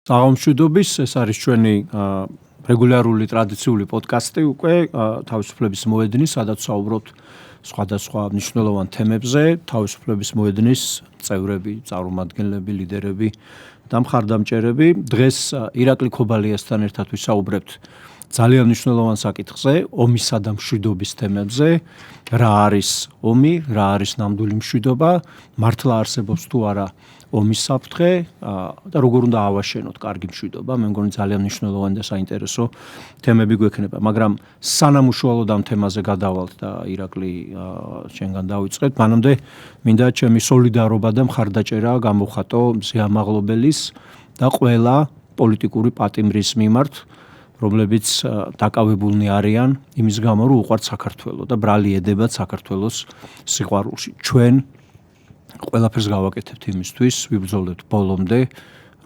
Საღამოშვიდობის, ეს არის ჩვენი რეგულარული ტრადიციული პოდკასტი უკვე თავისუფლების მოედნის, სადაც საუბრობთ სხვადასხვა მნიშვნელოვან თემებზე, თავისუფლების მოედნის წევრები, წარმომადგენლები, ლიდერები და მხარდამჭერები. დღეს ირაკლი ქობალიასთან ერთად ვისაუბრებთ ძალიან მნიშვნელოვან საკითხზე, ომისა და მშვიდობის თემებზე. რა არის ომი, რა არის ნამდვილი მშვიდობა, მართლა არსებობს თუ არა ომის საფრთხე და როგორ უნდა ავაშენოთ კარგი მშვიდობა. მე მგონი ძალიან მნიშვნელოვანი და საინტერესო თემები გვექნება, მაგრამ სანამ უშუალოდ ამ თემაზე გადავალთ და ირაკლი შენგან დავიწყეთ, მანამდე მინდა ჩემი სოლიდარობა და მხარდაჭერა გამოვხატო მზია მაღლობელის და ყველა პოლიტიკური პატიმრის მიმართ, რომლებიც დაკავებულნი არიან იმის გამო, რომ უყვართ საქართველო და ბრალი ედებათ საქართველოს სიყვარულში. ჩვენ ყველაფერს გავაკეთებთ იმისთვის, ვიბრძოლებთ ბოლომდე,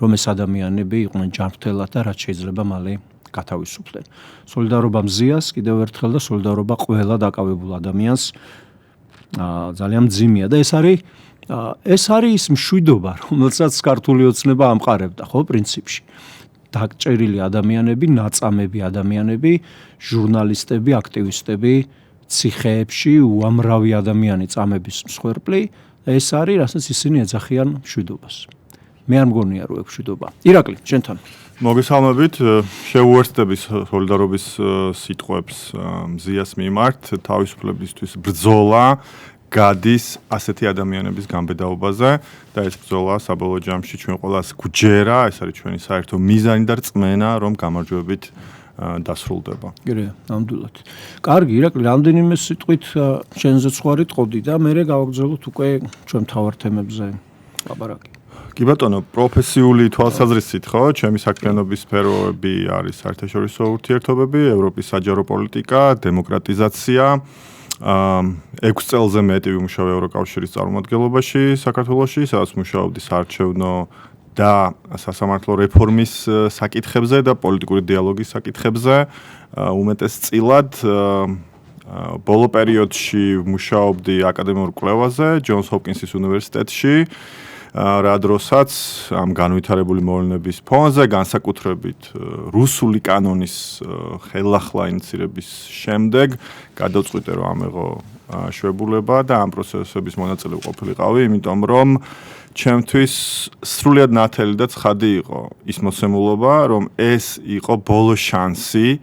რომ ეს ადამიანები იყვნენ ჯანმრთელად და რაც შეიძლება მალე გათავისუფლდნენ. სოლიდარობა მზიას კიდევ ერთხელ და სოლიდარობა ყველა დაკავებულ ადამიანს ძალიან მძიმეა და ეს არის ის მშვიდობა, რომელსაც ქართული ოცნება ამყარებდა, ხო, პრინციპში. დაგჭერილი ადამიანები, ნაწამები ადამიანები, ჟურნალისტები, აქტივისტები, ციხეებში უამრავი ადამიანი წამების მსხვერპლი. ეს არის, რასაც ისინი ეძახიან მშვიდობას. მე არ მგონია, რომ ეგ მშვიდობა. ირაკლი, შენთან. მოგესალმებით, შეუერთდები სოლიდარობის სიტყვებს მზიას მიმართ, თავისუფლებისთვის ბრძოლა გადის ასეთი ადამიანების გამბედაობაზე და ეს ბრძოლა საბოლოო ჯამში ჩვენ ყველას გვჯერა, ეს არის ჩვენი საერთო მიზანი და რწმენა, რომ გამარჯვებით დასრულდება. გირია, ნამდვილად. კარგი, ირაკლი, რამდენიმე სიტყვით შენზე ცხარი ტყოდი და მე გავაგრძელოთ უკვე ჩვენ მთავარ თემებზე ლაპარაკი. კი ბატონო, პროფესიული თვალსაზრისით, ხო, ჩემი საქმიანობის სფეროები არის საერთაშორისო ურთიერთობები, ევროპის საჯარო პოლიტიკა, დემოკრატიზაცია. 6 წელზე მეტი ვიმუშავე ევროკავშირის წარმომადგენლობაში საქართველოში, სადაც მუშაობდი საარჩევნო და სასამართლო რეფორმის საკითხებზე და პოლიტიკური დიალოგის საკითხებზე. უმეტესწილად ბოლო პერიოდში მუშაობდი აკადემიურ კვლევაზე ჯონს ჰოპკინსის უნივერსიტეტში, რა დროსაც ამ განვითარებული მოვლენების ფონზე, განსაკუთრებით რუსული კანონის ხელახლა ინიცირების შემდეგ გადავწყვიტე, რომ ამეღო შვებულება და ამ პროცესების მონაწილე ყოფილიყავი, იმიტომ რომ ჩემთვის სრულიად ნათელი და ცხადი იყო ის მოსემულობა, რომ ეს იყო ბოლო შანსი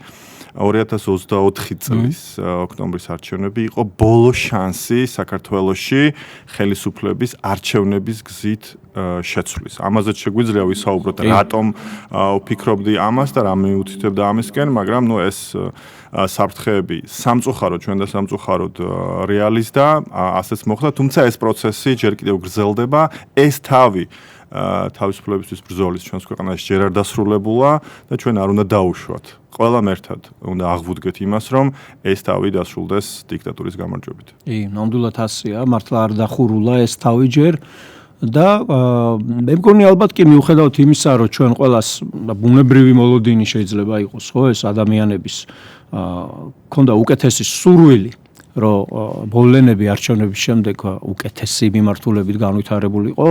2024 წლის ოქტომბრის არჩევნები იყო ბოლო შანსი საქართველოში ხელისუფლების არჩევნების გზით შეცვლის. ამაზეც შეგვიძლია ვისაუბროთ, რატომ ვფიქრობდი ამას და რა მიუთითებდა ამისკენ, მაგრამ ეს საფრთხეები სამწუხაროდ ჩვენ და სამწუხაროდ რეალიზდა, ასეც მოხდა, თუმცა ეს პროცესი ჯერ კიდევ გრძელდება, ეს თავისუფლებისთვის ბრძოლის ჩვენს ქვეყანაში ჯერ არ დასრულებულა და ჩვენ არ უნდა დაუშვათ. ყველამ ერთად უნდა აღვუდგეთ იმას, რომ ეს თავი დასრულდეს დიქტატურის გამარჯვებით. ნამდვილად ასეა, მართლა არ დახურულა ეს თავი ჯერ და მე მგონი ალბათ კი მიუხედავად იმისა, რომ ჩვენ ყველას ბუნებრივი მოლოდინი შეიძლება იყოს, ხო, ეს ადამიანების ქონდა უკეთესი სურვილი, რომ მოვლენები არჩევნების შემდეგ უკეთესი მიმართულებით განვითარებულიყო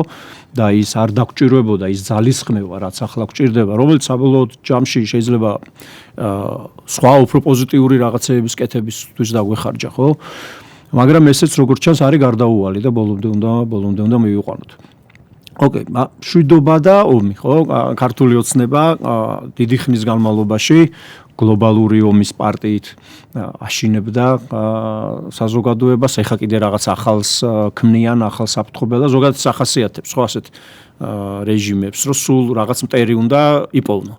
და ის არ დაგჭირვებოდა ის ძალისხმევა, რაც ახლა გვჭირდება, რომელიც საბოლოო ჯამში შეიძლება სხვა უფრო პოზიტიური რაღაცების კეთებისთვის დაგვეხარჯა, ხო? მაგრამ ესეც როგორც ჩანს არის გარდაუვალი და ბოლომდე უნდა მივიყვანოთ. ოკეი, მშვიდობა და ომი, ხო? ქართული ოცნება დიდი ხნის განმავლობაში გლობალური ომის პარტიით აშინებდა საზოგადოებას, ეხა კიდე რაღაც ახალს ქმნიან, ახალ საფრთხობელას, ზოგადად ახასიათებს, ხო, ასეთ რეჟიმებს, რომ სულ რაღაც მტერი უნდა იპოვნო.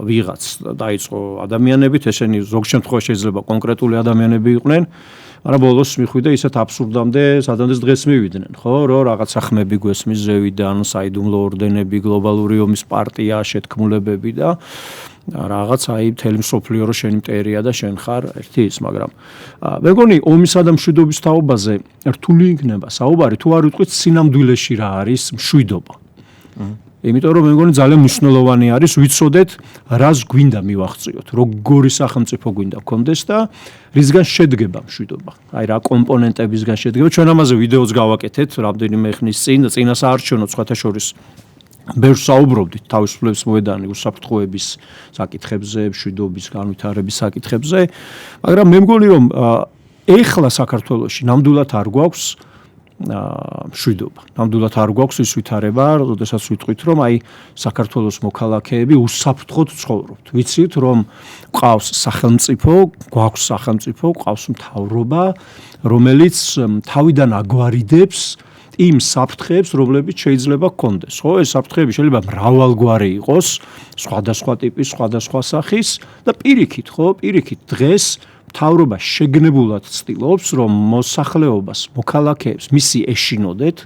ვიღაც დაიწყო ადამიანებით, ესენი ზოგ შემთხვევაში შეიძლება კონკრეტული ადამიანები იყვნენ, მაგრამ ბოლოს მიხვიდა ისეთ აბსურდამდე, სადამდე დღეს მივიდნენ, ხო, რომ რაღაცა ხმები გვესმის ზევიდან, საიდუმლო ორდენები, გლობალური ომის პარტია, შეთქმულებები და რაღაც მთელი მსოფლიო რო შენი მტერია და შენ ხარ ერთი ის, მაგრამ მე მგონი ომისა და მშვიდობის თაობაზე რთული იქნება საუბარი, თუ არ ვიტყვით სინამდვილეში რა არის მშვიდობა. იმიტომ რომ მე მგონი ძალიან მნიშვნელოვანი არის ვიცოდეთ რას გვინდა მივახციოთ, როგორი სახელმწიფო გვინდა გქონდეს და რისგან შედგება მშვიდობა. აი რა კომპონენტებისგან შედგება. ჩვენ ამაზე ვიდეოც გავაკეთეთ რამდენიმე ხნის წინ, წინა საარჩევნო სხვათა შორის ბევრ საუბრობდით თავისუფლების მოედანი უსაფრთხოების საკითხებზე, მშვიდობის განვითარების საკითხებზე, მაგრამ მე მგონი რომ ეხლა საქართველოში ნამდვილად არ გვაქვს მშვიდობა. ნამდვილად არ გვაქვს ის ვითარება, როდესაც ვიტყვით რომ აი საქართველოს მოქალაქეები უსაფრთხოდ ცხოვრობთ. ვიცით რომ გვყავს სახელმწიფო, გვაქვს სახელმწიფო, გვყავს მთავრობა, რომელიც თავიდან აგვარიდებს იმ საფრთხეებს, რომლებიც შეიძლება გქონდეს. ხო, ეს საფრთხეები შეიძლება მრავალგვარი იყოს, სხვადასხვა ტიპის, სხვადასხვა სახის და პირიქით, ხო, პირიქით დღეს მთავრობა შეგნებულად ცდილობს, რომ მოსახლეობას, მოქალაქეებს მისი ეშინოდეთ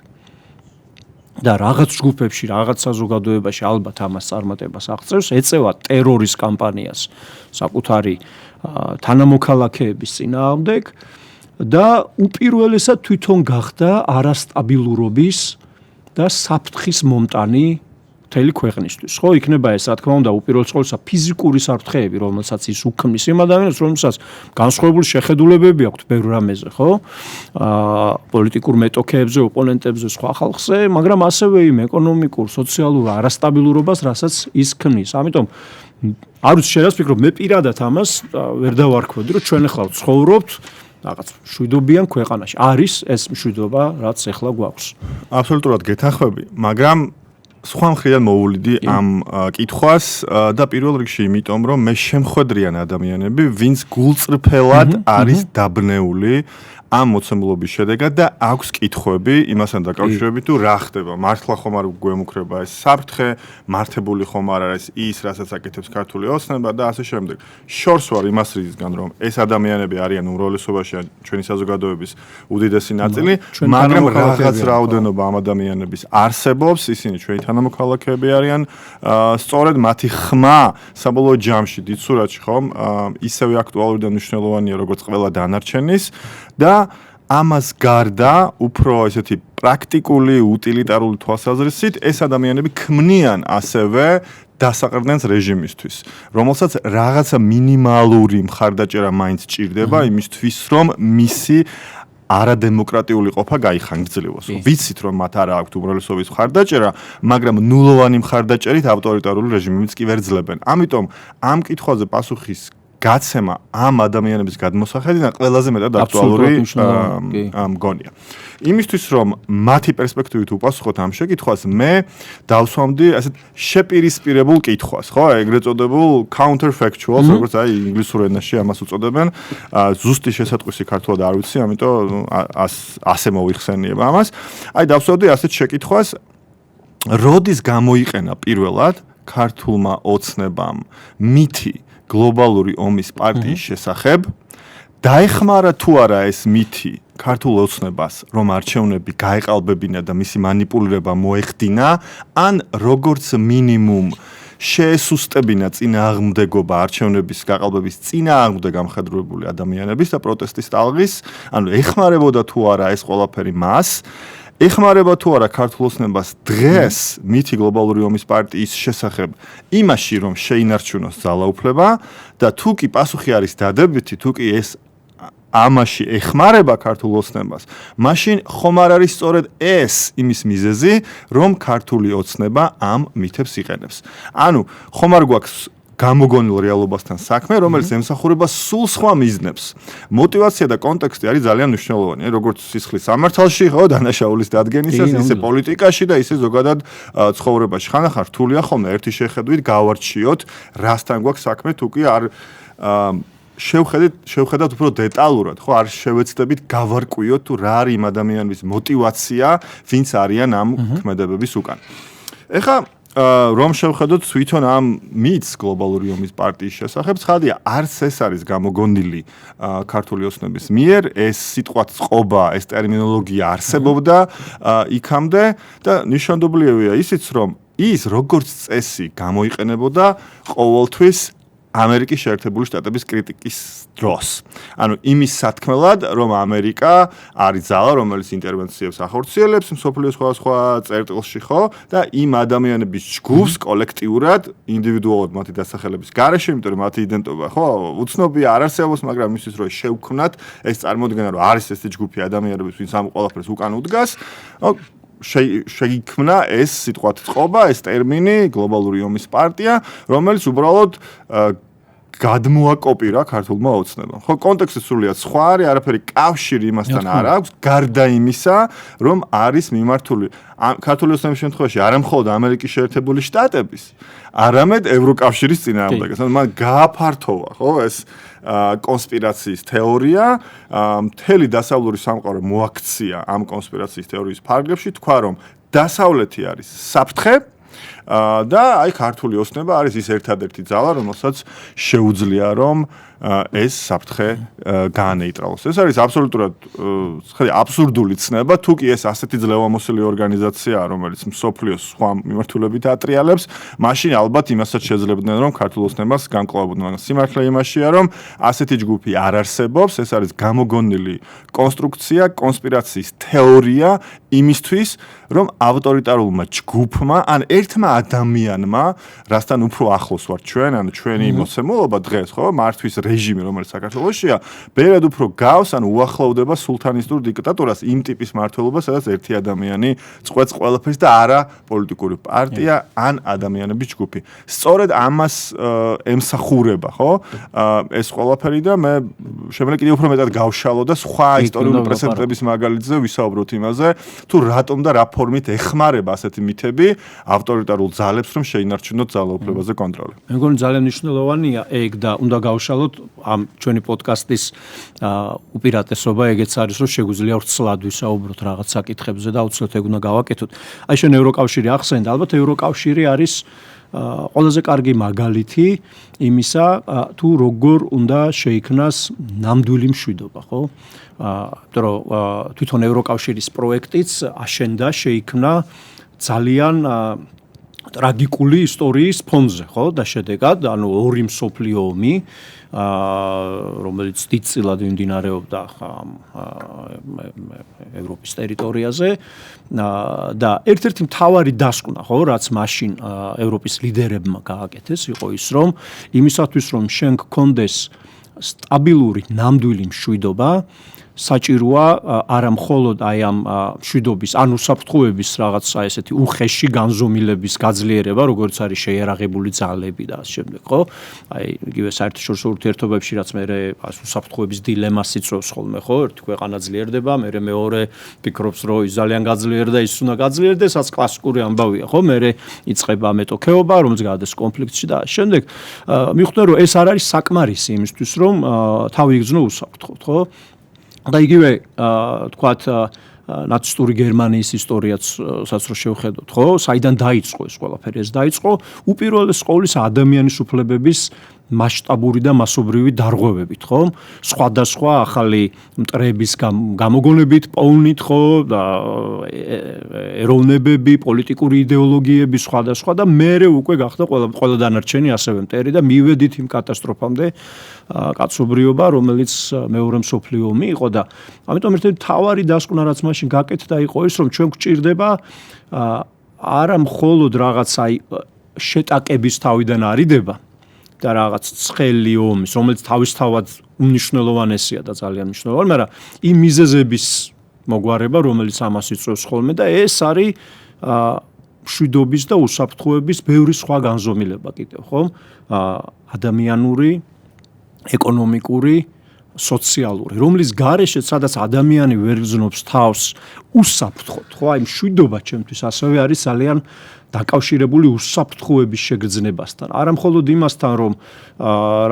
და რაღაც ჯგუფებში, რაღაც საზოგადოებაში ალბათ ამას წარმატებას აღწევს, ეწევა ტერორის კამპანიას საკუთარი თანამოქალაქეების წინააღმდეგ და უპირველესად თვითონ გახდა არასტაბილურობის და საფრთხის მომტანი მთელი ქვეყნისთვის. ხო, იქნება ეს, რა თქმა უნდა, უპირველეს ყოვლისა ფიზიკური საფრთხეები, რომელსაც ის უქმნის იმ ადამიანებს, რომელსაც განსხვავებული შეხედულებები აქვთ ბევრ რამეზე, ხო? პოლიტიკურ მეტოქეებზე, ოპონენტებზე, სხვა ხალხზე, მაგრამ ასევე იმ ეკონომიკურ, სოციალურ არასტაბილურობას, რასაც ის ქმნის. ამიტომ არ ვიცი, შენ რას ფიქრობ, მე პირადად ამას ვერ დავარქვევდი, რომ ჩვენ ახლა ვცხოვრობთ რაღაც მშვიდობიან ქვეყანაში. არის ეს მშვიდობა, რაც ახლა გვაქვს. აბსოლუტურად გეთანხმები, მაგრამ სხვა მხრიდან მოვულიდი ამ კითხვას და პირველ რიგში იმიტომ, რომ მე შემხვედრიან ადამიანები, ვინც გულწრფელად არის დაბნეული ამ მოცემულობის შედეგად და აქვს კითხვები იმასთან დაკავშირებით, თუ რა ხდება, მართლა ხომ არ გვემუქრება ეს საფრთხე, მართებული ხომ არ არის ის, რასაც აკეთებს ქართული ოცნება და ასე შემდეგ. შორს ვარ იმას რისგან, რომ ეს ადამიანები არიან უმრავლესობაში ჩვენი საზოგადოების უდიდესი ნაწილი, მაგრამ რაღაც რაოდენობა ამ ადამიანების არსებობს, ისინი ჩვენი თანამოქალაქეები არიან, სწორედ მათი ხმა საბოლოო ჯამში დიდ სურათში ხომ ისევე აქტუალური და მნიშვნელოვანია, როგორც ყველა დანარჩენის და ამას გარდა უფრო ესეთი პრაქტიკული, უტილიტარული თვალსაზრისით ეს ადამიანები ქმნიან ასევე დასაყრდენს რეჟიმისთვის, რომელსაც რაღაცა მინიმალური მხარდაჭერა მაინც ჭირდება იმისთვის, რომ მისი არადემოკრატიული ყოფა გაიხანგრძლივოს. ვიცით, რომ მათ არ აქვთ უმრავლესობის მხარდაჭერა, მაგრამ ნულოვანი მხარდაჭერით ავტორიტარული რეჟიმებიც კი ვერ ძლებენ. ამიტომ ამ კითხვაზე პასუხის გაცემა ამ ადამიანების გადმოსახედიდან ყველაზე მეტად აქტუალური მგონია. იმისთვის, რომ მათი პერსპექტივით უპასუხოთ ამ შეკითხვას, მე დავსვამდი ასეთ შეპირისპირებულ კითხვას, ხო, ეგრეთ წოდებულ counterfactuals, როგორც აი ინგლისურ ენაში ამას უწოდებენ. ზუსტი შესატყვისი ქართულად არ ვიცი, ამიტომ ასე მოიხსენიებ ამას. აი დავსვამდი ასეთ შეკითხვას, როდის გამოიყენა პირველად ქართულმა ოცნებამ მითი გლობალური ომის პარტიის შესახებ, დაეხმარა თუ არა ეს მითი ქართულ ოცნებას, რომ არჩევნები გაეყალბებინა და მისი მანიპულირება მოეხდინა, ან როგორც მინიმუმ შეესუსტებინა წინააღმდეგობა არჩევნების გაყალბების წინააღმდეგ გამხედრებული ადამიანების და პროტესტის ტალღის, ანუ ეხმარებოდა თუ არა ეს ყველაფერი მას, ეხმარება თუ არა ქართულ ოცნებას დღეს მითი გლობალური ომის პარტიის შესახებ იმაში, რომ შეინარჩუნოს ძალაუფლება და თუ კი პასუხი არის დადებითი, თუ კი ეს ამაში ეხმარება ქართულ ოცნებას, მაშინ ხომ არ არის სწორედ ეს იმის მიზეზი, რომ ქართული ოცნება ამ მითებს იყენებს. ანუ ხომ არ გვაქვს გამოგონილ რეალობასთან საქმე, რომელიც ემსახურება სულ სხვა მიზნებს. მოტივაცია და კონტექსტი არის ძალიან მნიშვნელოვანი, როგორც სისხლის სამართალში, ხო, დანაშაულის დადგენისას, ისე პოლიტიკაში და ისე ზოგადად ცხოვრებაში. ხანახარ რთულია ხოლმე ერთი შეხედვით გავარჩიოთ, რასთან გვაქვს საქმე, თუ კი არ შევხედათ უფრო დეტალურად, ხო, არ შევეცდებით გავარკვიოთ, თუ რა არის იმ ადამიანების მოტივაცია, ვინც არიან ამ ქმედებების უკან. ეხლა რომ შევხედოთ თვითონ ამ მითს გლობალური ომის პარტიის შესახებ, ცხადია, არც ეს არის გამოგონილი ქართული ოცნების მიერ, ეს სიტყვა წყობა, ეს ტერმინოლოგია არსებობდა იქამდე და ნიშანდობლიებია ისიც, რომ ის როგორც წესი გამოიყენებოდა ყოველთვის ამერიკის შეერთებული შტატების კრიტიკის დროს. ანუ იმის სათქმელად, რომ ამერიკა არის ძალა, რომელიც ინტერვენციებს ახორციელებს მსოფლიოს სხვადასხვა წერტილში, ხო? და იმ ადამიანების ჯგუფს კოლექტიურად, ინდივიდუალურად მათი დასახელების გარეშე, იმიტომ რომ მათი იდენტობა, ხო, უცნობია, არ არსებობს, მაგრამ იმისთვის რომ შევქმნათ, ეს წარმოადგენა, რომ არის ესეთი ჯგუფი ადამიანების, ვინც ამ ყველაფერს უკან უდგას, შეიქმნა ეს სიტყვათ წყობა, ეს ტერმინი გლობალური ომის პარტია, რომელიც უბრალოდ გადმოაკოპირა ქართულმა ოცნებამ. ხო, კონტექსტი სრულიად სხვა არის, არაფერი კავშირი იმასთან არ აქვს, გარდა იმისა, რომ არის მიმართული ქართული ოცნების შემთხვევაში არა მხოლოდ ამერიკის შეერთებული შტატების, არამედ ევროკავშირის წინააღმდეგაც. მან გააფართოვა, ხო, ეს კონსპირაციის თეორია, მთელი დასავლური სამყარო მოაქცია ამ კონსპირაციის თეორიის ფარგლებში, თქვა რომ დასავლეთი არის საფრთხე და აი ქართული ოცნება არის ის ერთადერთი ძალა, რომელსაც შეუძლია რომ ეს საფრთხე გაანეიტრალოს. ეს არის აბსოლუტურად აბსურდული ცნება, თუ კი ეს ასეთი ძლევამოსილი ორგანიზაციაა, რომელიც მსოფლიოს სხვა მიმართულებით ატრიალებს, მაშინ ალბათ იმასაც შეძლებდნენ, რომ ქართულ ოცნებას გამკლავებდნენ. მაგრამ სიმართლე იმაშია, რომ ასეთი ჯგუფი არ არსებობს, ეს არის გამოგონილი კონსტრუქცია, კონსპირაციის თეორია იმისთვის, რომ ავტორიტარულმა ჯგუფმა ან ერთმა ადამიანმა, რასთან უფრო ახლოს ვართ ჩვენ, ანუ ჩვენი მოცემულობა დღეს, ხო, მართვის რეჟიმი, რომელიც საქართველოშია, ბერად უფრო გავს, ან უახლოვდება სულთანისტურ დიქტატურას, იმ ტიპის მმართველობას, სადაც ერთი ადამიანი წყვეტს ყველაფერს და არა პოლიტიკური პარტია ან ადამიანების ჯგუფი. სწორედ ამას ემსახურება, ხო? ეს ყველაფერი და მე შემიძლია კიდევ უფრო მეტად გავშალო და სხვა ისტორიული პრეცედენტების მაგალითზე ვისაუბროთ იმაზე, თუ რატომ და რა ფორმით ეხმარება ასეთი მითები ავტორიტარულ ძალებს, რომ შეინარჩუნოთ ძალაუფლებაზე კონტროლი. მე მგონი ძალიან მნიშვნელოვანია ეგ და უნდა გავშალოთ ამ ჩვენი პოდკასტის უპირატესობა ეგეც არის, რომ შეგვიძლია ვრცლად ვისაუბროთ რაღაც საკითხებზე და აუცილებლად ეგ უნდა გავაკეთოთ. აი შენ ევროკავშირი ახსენდა, ალბათ ევროკავშირი არის ყველაზე კარგი მაგალითი იმისა, თუ როგორ უნდა შეიქმნას ნამდვილი მშვიდობა, ხო? იმიტომ რომ თვითონ ევროკავშირის პროექტიც აშენდა, შეიქმნა ძალიან ტრაგიკული ისტორიის ფონზე, ხო? და შედეგად, ანუ ორი მსოფლიო ომი, რომელიც დიდწილად მიმდინარეობდა ევროპის ტერიტორიაზე და ერთ-ერთი მთავარი დასკვნა, ხო, რაც მაშინ ევროპის ლიდერებმა გააკეთეს, იყო ის, რომ იმისათვის, რომ შენ გქონდეს სტაბილური ნამდვილი მშვიდობა, საჭიროა არა მხოლოდ აი ამ მშვიდობის, ან უსაფრთხოების რაღაცა ესეთი უხეში განზომილების გაძლიერება, როგორც არის შეიარაღებული ძალები და ამ შემდეგ, ხო? აი იგივე საერთაშორისო ურთიერთობებში, რაც მე უსაფრთხოების დილემას იწვევს ხოლმე, ხო? ერთი ქვეყანა ძლიერდება, მე მეორე ფიქრობს, რომ ის ძალიან გაძლიერდა, ის უნდა გაძლიერდეს, რაც კლასიკური ამბავია, ხო? მე იწყება მეტოქეობა, რომელიც გადადის კონფლიქტში და ამ შემდეგ მიხვდენ, რომ ეს არ არის საკმარისი იმისთვის, რომ თავი იგრძნო უსაფრთხოდ, ხო? და იგივე თქვათ ნაცისტური გერმანიის ისტორიაცაც რო შევხედოთ, ხო? საიდან დაიწყო ეს ყველაფერი? ეს დაიწყო უპირველეს ყოვლისა ადამიანის უფლებების მასშტაბური და მასობრივი დარღვევებით, ხო? სხვადასხვა ახალი მტრების გამოგონებით, პოვნით, ხო? და ეროვნებები, პოლიტიკური იდეოლოგიები სხვადასხვა და მერე უკვე გახდა ყველა დანარჩენი ასევე მტერი და მივედით იმ კატასტროფამდე კაცობრიობა, რომელიც მეორე მსოფლიო ომი იყო და ამიტომ ერთ-ერთი მთავარი დასკვნა, რაც მაშინ გაკეთდა, იყო ის, რომ ჩვენ გვჭირდება არა მხოლოდ რაღაც აი შეტაკების თავიდან არიდება და რაღაც ცხელი ომის, რომელიც თავისთავად უმნიშვნელოვანესია და ძალიან მნიშვნელოვანი, მაგრამ იმ მიზეზების მოგვარება, რომელიც ამას იწვევს ხოლმე და ეს არის მშვიდობის და უსაფრთხოების ბევრი სხვა განზომილება კიდევ, ხო? ადამიანური, ეკონომიკური, სოციალური, რომლის გარეშე, სადაც ადამიანი ვერ გრძნობს თავს უსაფრთხოდ, ხო? აი მშვიდობა ჩემთვის ასევე არის ძალიან დაკავშირებული უსაფრთხოების შეგრძნებასთან. არა მხოლოდ იმასთან, რომ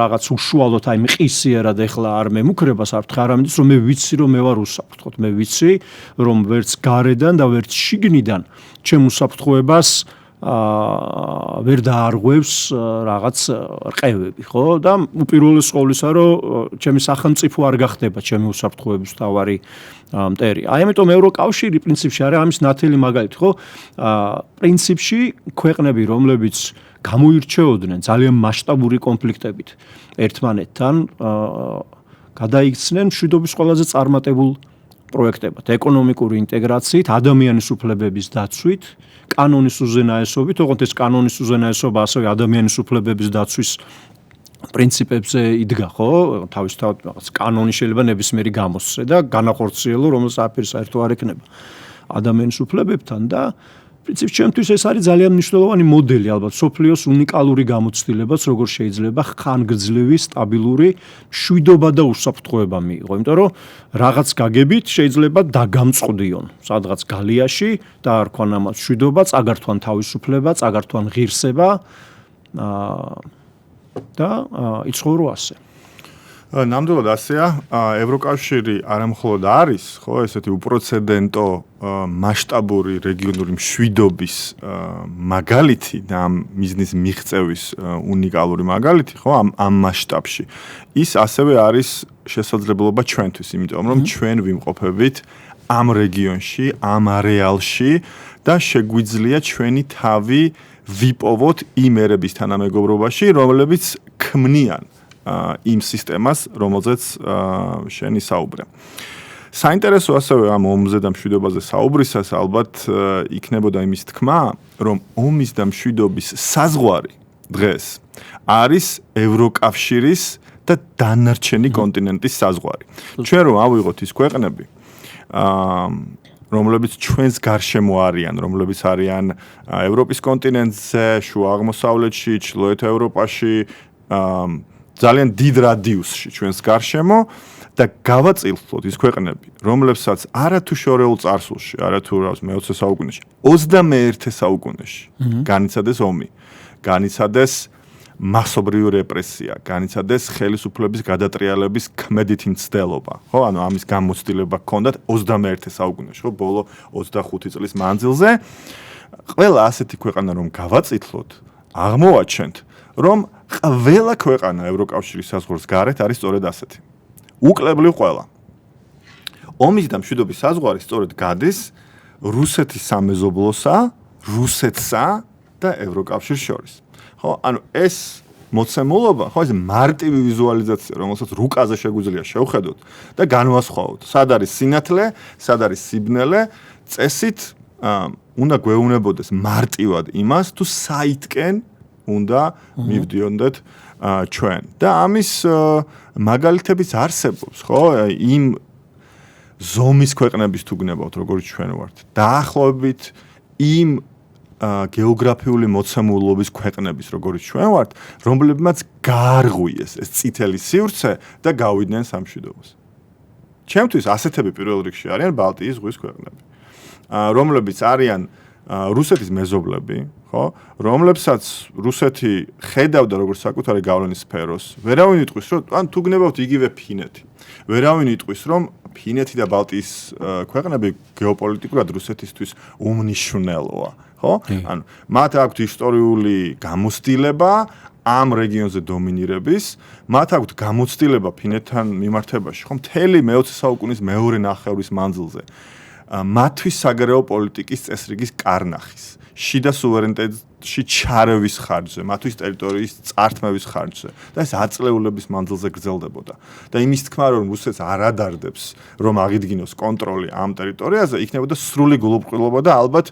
რაღაც უშუალოდ აი მყისიერად ეხლა არ მემუქრება საფრთხე, არამედ ის, რომ მე ვიცი, რომ მე ვარ უსაფრთხოდ, მე ვიცი, რომ ვერც გარედან და ვერც შიგნიდან ჩემ უსაფრთხოებას ვერ დაარღვევს რაღაც რყევები, ხო? და უპირველეს ყოვლისა, რომ ჩემი სახელმწიფო არ გახდება ჩემი უსაფრთხოების მთავარი მტერი. აი ამიტომ ევროკავშირი პრინციპში არის ამის ნათელი მაგალითი, ხო? პრინციპში ქვეყნები, რომლებიც გამოირჩეოდნენ ძალიან მასშტაბური კონფლიქტებით ერთმანეთთან, გადაიქცნენ მშვიდობის ყველაზე წარმატებულ პროექტებად, ეკონომიკური ინტეგრაციით, ადამიანის უფლებების დაცვით, კანონის უზენაესობით, ოღონდ ეს კანონის უზენაესობა ასევე ადამიანის უფლებების დაცვის პრინციპებზე იდგა, ხო? თავისთავად რაღაც კანონი შეიძლება ნებისმიერი გამოსცე და განახორციელო, რომელსაც არაფერი საერთო არ ექნება. ადამიანის უფლებებთან და პრინციპში ჩემთვის ეს არის ძალიან მნიშვნელოვანი მოდელი ალბათ სოფლიოს უნიკალური გამოცდილებაც როგორ შეიძლება ხანგრძლივი სტაბილური მშვიდობა და უსაფრთხოება მიიღო იმიტომ რომ რაღაც გაგებით შეიძლება დაგამწყდიონ სადღაც გალიაში და არ ქონ ამას მშვიდობა წაგართვან თავისუფლება წაგართვან ღირსება და იცხოვრო ასე ნამდვილად ასეა ევროკავშირი არამხოლოდ არის ხო ესეთი უპრეცედენტო მასშტაბური რეგიონული მშვიდობის მაგალითი და ამ მიზნის მიღწევის უნიკალური მაგალითი ხო ამ მასშტაბში ის ასევე არის შესაძლებლობა ჩვენთვის იმიტომ რომ ჩვენ ვიმყოფებით ამ რეგიონში ამ არეალში და შეგვიძლია ჩვენი თავი ვიპოვოთ იმ ერების თანამეგობრობაში რომლებიც ქმნიან იმ სისტემას, რომელზეც შენი საუბრე. საინტერესო ასევე ამ ომზე და მშვიდობაზე საუბრისას ალბათ იქნებოდა იმის თქმა, რომ ომის და მშვიდობის საზღვარი დღეს არის ევროკავშირის და დანარჩენი კონტინენტის საზღვარი. ჩვენ რომ ავიღოთ ის ქვეყნები, რომლებიც ჩვენს გარშემო არიან, რომლებიც არიან ევროპის კონტინენტზე, შუა აღმოსავლეთში, ჩრდილოეთ ევროპაში, ძალიან დიდ რადიუსში ჩვენს გარშემო და გავაწილოთ ის ქვეყნები, რომლებსაც არათუ შორეულ წარსულში, არათუ მე-20 საუკუნეში, 21 საუკუნეში განიცადეს ომი, განიცადეს მასობრივი რეპრესია, განიცადეს ხელისუფლების გადატრიალების ქმედითი მცდელობა, ხო? ანუ ამის გამოცდილება ჰქონდათ 21 საუკუნეში, ხო, ბოლო 25 წლის მანძილზე. ყველა ასეთი ქვეყანა რომ გავაწილოთ, აღმოვაჩენთ, რომ ყველა ქვეყანა ევროკავშირის საზღვრის გარეთ არის სწორედ ასეთი. უკლებლივ ყველა. ომის და მშვიდობის საზღვარი სწორედ გადის რუსეთის სამეზობლოსა, რუსეთსა და ევროკავშირს შორის. ხო, ანუ ეს მოცემულობა, ხო, ეს მარტივი ვიზუალიზაცია, რომელსაც რუკაზე შეგვიძლია შევხედოთ და განვასხვაოთ. სად არის სინათლე, სად არის სიბნელე, წესით უნდა გვეუბნებოდეს მარტივად იმას, თუ საითკენ უნდა მივდიოდეთ ჩვენ. და ამის მაგალითებიც არსებობს, ხო? იმ ზომის ქვეყნების თუ გნებავთ, როგორც ჩვენ ვართ. დაახლოებით იმ გეოგრაფიული მოცემულობის ქვეყნების, როგორც ჩვენ ვართ, რომლებმაც გაარღვიეს ეს წითელი სივრცე და გავიდნენ სამშვიდობას. ჩემთვის ასეთები პირველ რიგში არიან ბალტიის ზღვის ქვეყნები, რომლებიც არიან რუსეთის მეზობლები, ხო? რომლებსაც რუსეთი ხედავდა როგორც საკუთარი გავლენის სფეროს. ვერავინ იტყვის, რომ ან თუ გნებავთ იგივე ფინეთი. ვერავინ იტყვის, რომ ფინეთი და ბალტიის ქვეყნები გეოპოლიტიკურად რუსეთისთვის უმნიშვნელოა, ხო? ანუ მათ აქვთ ისტორიული გამოცდილება ამ რეგიონზე დომინირების, მათ აქვთ გამოცდილება ფინეთთან მიმართებაში, ხო? მთელი მე-20 საუკუნის მეორე ნახევრის მანძილზე. მათთვის საგარეო პოლიტიკის წესრიგის კარნახის, შიდა სუვერენიტეტში ჩარევის ხარჯზე, მათთვის ტერიტორიის წართმევის ხარჯზე და ეს აწლეულების მანძილზე გრძელდებოდა. და იმის თქმა, რომ რუსეთს არ ადარდებს, რომ აღიდგინოს კონტროლი ამ ტერიტორიაზე, იქნებოდა სრული გულუბრყვილობა და ალბათ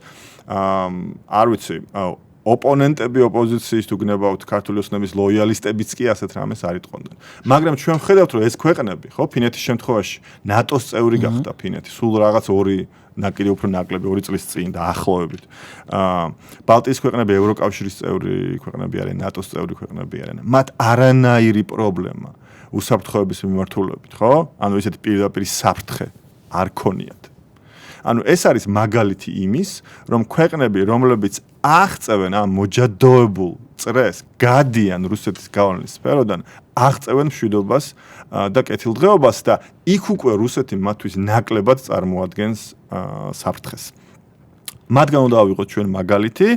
არ ვიცი, ოპონენტები ოპოზიციის თუ გნებავთ ქართული ოცნების ლოიალისტებიც კი ასეთ რამეს არ იტყონდნენ. მაგრამ ჩვენ ვხედავთ, რომ ეს ქვეყნები, ხო, ფინეთის შემთხვევაში ნატოს წევრი გახდა ფინეთი, სულ რაღაც ორი ნაკირი უფრო ნაკლები 2 წლის წინ დაახლოებით. ბალტიის ქვეყნები ევროკავშირის წევრი ქვეყნები არიან, ნატოს წევრი ქვეყნები არიან. მათ არანაირი პრობლემა უსაფრთხოების მიმართულებით, ხო? ანუ ესეთი პირდაპირი საფრთხე არ ქონიათ. ანუ ეს არის მაგალითი იმის, რომ ქვეყნები, რომლებიც აღწევენ ამ მოჯადოებულ წრეს, გადიან რუსეთის გავლენის სფეროდან, აღწევენ მშვიდობას და კეთილდღეობას და იქ უკვე რუსეთი მათთვის ნაკლებად წარმოადგენს საფრთხეს. მათგან უნდა ავიღოთ ჩვენ მაგალითი,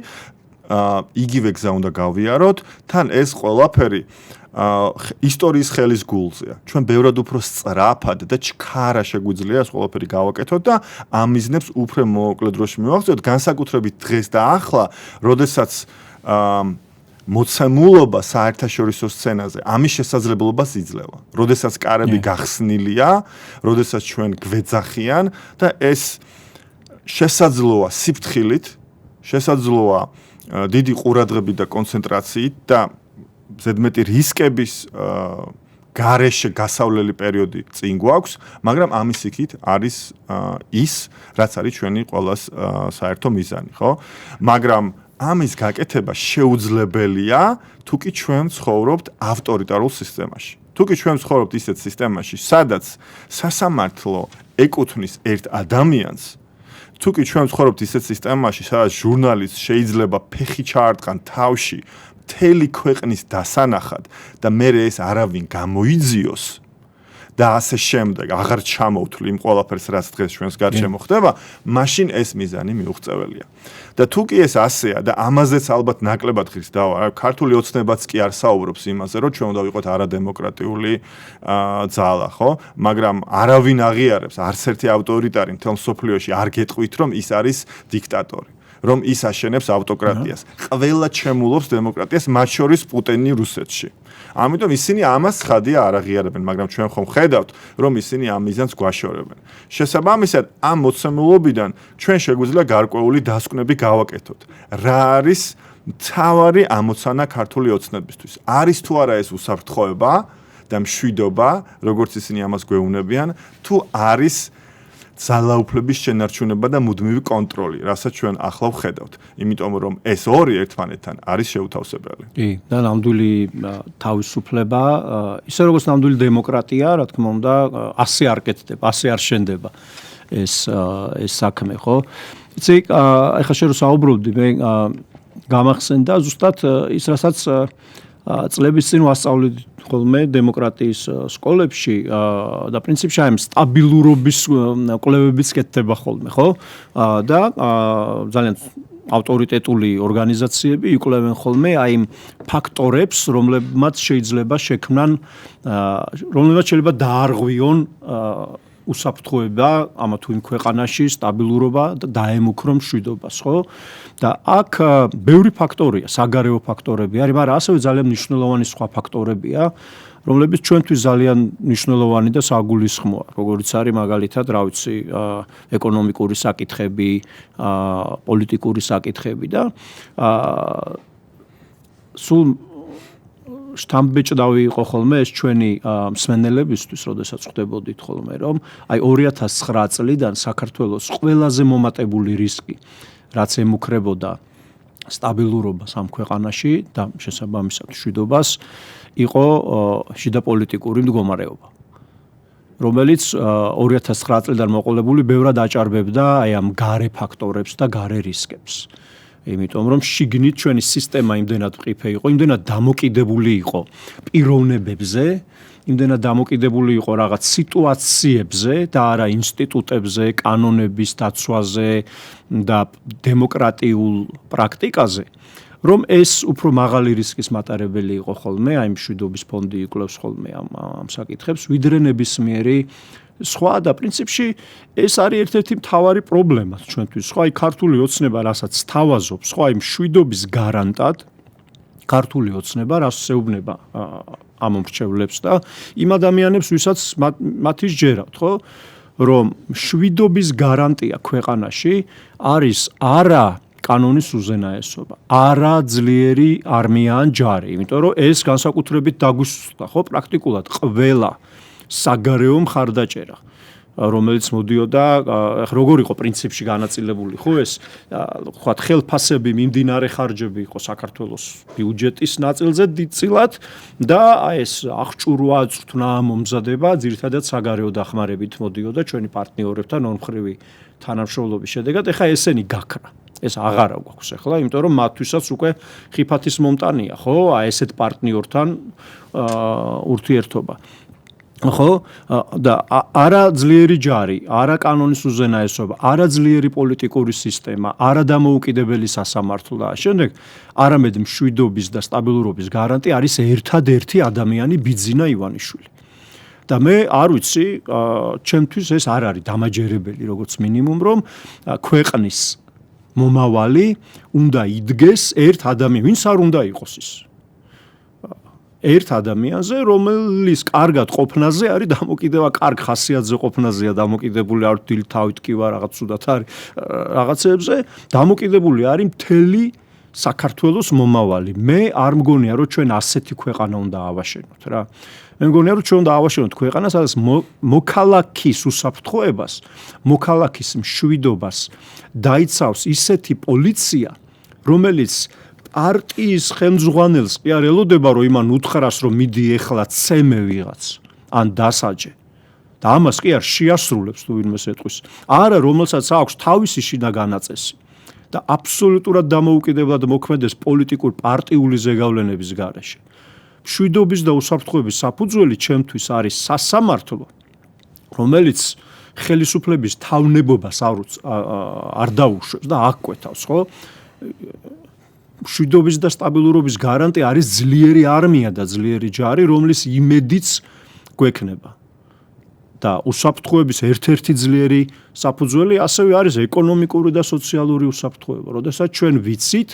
იგივე გზა უნდა გავიაროთ, თან ეს ყველაფერი ისტორიის ხელის გულზეა. ჩვენ ბევრად უფრო სწრაფად და ჩქარა შეგვიძლია ეს ყველაფერი გავაკეთოთ და ამ მიზნებს უფრო მოკლე დროში მივაღწიოთ, განსაკუთრებით დღეს და ახლა, როდესაც მოცემულობა საერთაშორისო სცენაზე ამის შესაძლებლობას იძლევა. როდესაც კარები გახსნილია, როდესაც ჩვენ გვეძახიან და ეს შესაძლოა სიფრთხილით, შესაძლოა დიდი ყურადღებით და კონცენტრაციით და ზედმეტი რისკების გარეშე გასავლელი პერიოდი წინ გვაქვს, მაგრამ ამის იქით არის ის, რაც არის ჩვენი ყველას საერთო მიზანი, ხო? მაგრამ ამის გაკეთება შეუძლებელია, თუკი ჩვენ ცხოვრობთ ავტორიტარულ სისტემაში. თუკი ჩვენ ცხოვრობთ ისეთ სისტემაში, სადაც სასამართლო ეკუთვნის ერთ ადამიანს, თუკი ჩვენ ცხოვრობთ ისეთ სისტემაში, სადაც ჟურნალისტს შეიძლება ფეხი ჩაარტყან თავში მთელი ქვეყნის დასანახად და მერე ეს არავინ გამოიძიოს და ასე შემდეგ, აღარ ჩამოვთვლი იმ ყველაფერს, რაც დღეს ჩვენს გარშემო ხდება, მაშინ ეს მიზანი მიუღწეველია. და თუ კი ეს ასეა და ამაზეც ალბათ ნაკლებად ხის დავა, ქართული ოცნებაც კი არ საუბრობს იმაზე, რომ ჩვენ უნდა ვიყოთ არადემოკრატიული ძალა, ხო? მაგრამ არავინ აღიარებს, არც ერთი ავტორიტარი მთელ მსოფლიოში არ გეტყვით, რომ ის არის დიქტატორი. რომ ის აშენებს ავტოკრატიას. ყველა ჩემულობს დემოკრატიას, მათ შორის პუტინი რუსეთში. ამიტომ ისინი ამას ცხადია არ აღიარებენ, მაგრამ ჩვენ ხომ ხედავთ, რომ ისინი ამ მიზანს გვაშორებენ. შესაბამისად, ამ მოცემულობიდან ჩვენ შეგვიძლია გარკვეული დასკვნები გავაკეთოთ. რა არის მთავარი ამოცანა ქართული ოცნებისთვის? არის თუ არა ეს უსაფრთხოება და მშვიდობა, როგორც ისინი ამას გვეუბნებიან, თუ არის ძალაუფლების შენარჩუნება და მუდმივი კონტროლი, რასაც ჩვენ ახლა ვხედავთ. იმიტომ რომ ეს ორი ერთმანეთთან არის შეუთავსებელი. კი, და ნამდვილი თავისუფლება, ისე როგორც ნამდვილი დემოკრატია, რა თქმა უნდა, ასე არ კეთდება, ასე არ შენდება ეს საქმე, ხო? იცი, ეხლა შენ რო საუბრობდი, მე გამახსენდა ზუსტად ის, რასაც წლების წინ ვასწავლით ხოლმე დემოკრატიის სკოლებში და პრინციპში აი სტაბილურობის კვლევებიც კეთდება ხოლმე, ხო? და ძალიან ავტორიტეტული ორგანიზაციები იკვლევენ ხოლმე აი იმ ფაქტორებს, რომლებმაც შეიძლება შექმნან, რომლებმაც შეიძლება დაარღვიონ უსაფრთხოება ამა თუ იმ ქვეყანაში, სტაბილურობა და დაემუქრო მშვიდობას, ხო? და აქ ბევრი ფაქტორია, საგარეო ფაქტორები არის, მაგრამ ასევე ძალიან მნიშვნელოვანი სხვა ფაქტორებია, რომლებიც ჩვენთვის ძალიან მნიშვნელოვანი და საგულისხმოა, როგორც არის მაგალითად, რა ვიცი, ეკონომიკური საკითხები, პოლიტიკური საკითხები და სულ შთამბეჭდავი იყო ხოლმე ეს ჩვენი მსმენელებისთვის, როდესაც ხვდებოდით ხოლმე, რომ აი 2009 წლიდან საქართველოს ყველაზე მომატებული რისკი, რაც ემუქრებოდა სტაბილურობას ამ ქვეყანაში და შესაბამისად მშვიდობას, იყო შიდა პოლიტიკური მდგომარეობა, რომელიც 2009 წლიდან მოყოლებული ბევრად აჭარბებდა აი ამ გარე ფაქტორებს და გარე რისკებს. იმიტომ რომ შიგნით ჩვენი სისტემა იმდენად მყიფე იყო, იმდენად დამოკიდებული იყო პიროვნებებზე, იმდენად დამოკიდებული იყო რაღაც სიტუაციებზე და არა ინსტიტუტებზე, კანონების დაცვაზე და დემოკრატიულ პრაქტიკაზე, რომ ეს უფრო მაღალი რისკის მატარებელი იყო ხოლმე, აი მშვიდობის ფონდი იკვლევს ხოლმე ამ საკითხებს, ვიდრე ნებისმიერი სხვა და პრინციპში ეს არის ერთ-ერთი მთავარი პრობლემა ჩვენთვის. სხვა ქართული ოცნება, რასაც თავაზობს, სხვა მშვიდობის გარანტად ქართული ოცნება, რას ეუბნება ამ მომრჩევლებს და იმ ადამიანებს, ვისაც მათი სჯერავთ, ხო? რომ მშვიდობის გარანტია ქვეყანაში არის არა კანონის უზენაესობა, არა ძლიერი არმია ან ჯარი, იმიტომ რომ ეს განსაკუთრებით დაგვისვლა, ხო, პრაქტიკულად ყველა საგარეო მხარდაჭერა, რომელიც მოდიოდა, როგორ იყო პრინციპში განაწილებული, ხო ეს, ვთქვათ, ხელფასები, მიმდინარე ხარჯები იყო საქართველოს ბიუჯეტის ნაწილზე დიდწილად და ეს აღჭურვა, წვრთნა, მომზადება ძირითადად საგარეო დახმარებით მოდიოდა ჩვენი პარტნიორებთან ორმხრივი თანამშრომლობის შედეგად. ეხლა ესენი გაქრა. ეს აღარა გვაქვს ახლა, იმიტომ რომ მათთვისაც უკვე ხიფათის მომტანია, ხო, აი ესეთ პარტნიორთან ურთიერთობა. ხო, და არა ძლიერი ჯარი, არა კანონის უზენაესობა, არა ძლიერი პოლიტიკური სისტემა, არა დამოუკიდებელი სასამართლო და შემდეგ არამედ მშვიდობის და სტაბილურობის გარანტი არის ერთადერთი ადამიანი ბიძინა ივანიშვილი. და მე არ ვიცი, ჩემთვის ეს არ არის დამაჯერებელი, როგორც მინიმუმ, რომ ქვეყნის მომავალი უნდა იდგეს ერთ ადამიანს, ვინც არ უნდა იყოს ის. ერთ ადამიანზე, რომელის კარგად ყოფნაზე არის დამოკიდება, კარგ ხასიათზე ყოფნაზეა დამოკიდებული, არ დილით თავით კი ვარ რაღაც ცუდად არის რაღაცებზე, დამოკიდებული არის მთელი საქართველოს მომავალი. მე არ მგონია, რომ ჩვენ ასეთი ქვეყანა უნდა ავაშენოთ რა. მე მგონია, რომ ჩვენ უნდა ავაშენოთ ქვეყანა, სადაც მოქალაქის უსაფრთხოებას, მოქალაქის მშვიდობას დაიცავს ისეთი პოლიცია, რომელიც პარტიის ხელმძღვანელს კი არ ელოდება, რომ იმან უთხრას, რომ მიდი ეხლა ცემე ვიღაც ან დასაჯე. და ამას კი არ შეასრულებს თუ ვინმეს ეტყვის. არა, რომელსაც აქვს თავისი შინა განაწესი და აბსოლუტურად დამოუკიდებლად მოქმედეს პოლიტიკურ პარტიული ზეგავლენების გარეშე. მშვიდობის და უსაფრთხოების საფუძველი ჩემთვის არის სასამართლო, რომელიც ხელისუფლების თავნებობას არ დაუშვებს და აღკვეთავს, ხო? მშვიდობის და სტაბილურობის გარანტი არის ძლიერი არმია და ძლიერი ჯარი, რომლის იმედიც გვექნება. და უსაფრთხოების ერთ-ერთი ძლიერი საფუძველი ასევე არის ეკონომიკური და სოციალური უსაფრთხოება. როდესაც ჩვენ ვიცით,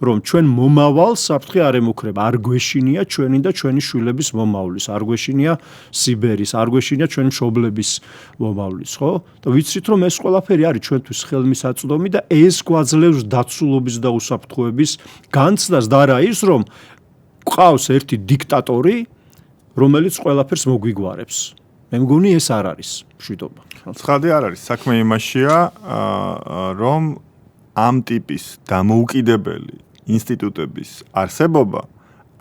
რომ ჩვენ მომავალს საფრთხე არ ემუქრება, არ გვეშინია ჩვენი და ჩვენი შვილების მომავლის, არ გვეშინია სიბერის, არ გვეშინია ჩვენი მშობლების მომავლის, ხო? და ვიცით, რომ ეს ყველაფერი არის ჩვენთვის ხელმისაწვდომი და ეს გვაძლევს დაცულობის და უსაფრთხოების განცდას და არა ის, რომ ყავს ერთი დიქტატორი, რომელიც ყველაფერს მოგვიგوارებს. მე მგონი ეს არ არის მშვიდობა. ცხადი არ არის. საქმე იმაშია, რომ ამ ტიპის დამოუკიდებელი ინსტიტუტების არსებობა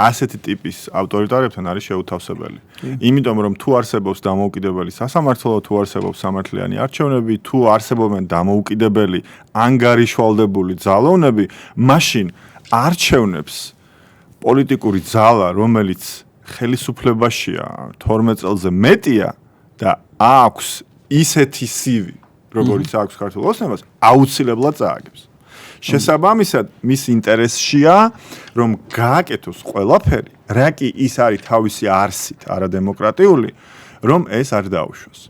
ასეთი ტიპის ავტორიტარებთან არის შეუთავსებელი. იმიტომ რომ თუ არსებობს დამოუკიდებელი სასამართლო, თუ არსებობს სამართლიანი არჩევნები, თუ არსებობენ დამოუკიდებელი ანგარიშვალდებული ძალოვნები, მაშინ არჩევნებს პოლიტიკური ძალა, რომელიც ხელისუფლებაშია 12 წელზე მეტია და აქვს ისეთი სივი, როგორც აქვს ქართულ ოცნებას, აუცილებლად წააგებს. შესაბამისად, მის ინტერესშია, რომ გააკეთოს ყველაფერი, რა კი ის არის თავისი არსით არადემოკრატიული, რომ ეს არ დაუშვოს.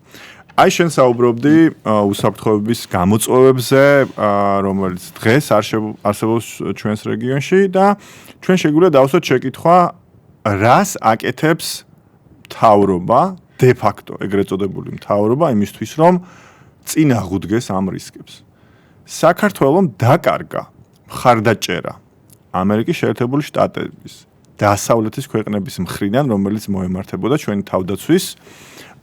აი შენ საუბრობდი უსაფრთხოების გამოწვევებზე, რომელიც დღეს არსებობს ჩვენს რეგიონში და ჩვენ შეგვიძლია დავსვათ შეკითხვა, რას აკეთებს მთავრობა, de facto ეგრეთ წოდებული მთავრობა იმისთვის, რომ წინ აღუდგეს ამ რისკებს. საქართველოს დაკარგა მხარდაჭერა ამერიკის შეერთებული შტატების დასავლეთის ქვეყნების მხრიდან, რომელიც მოემართებოდა ჩვენი თავდაცვის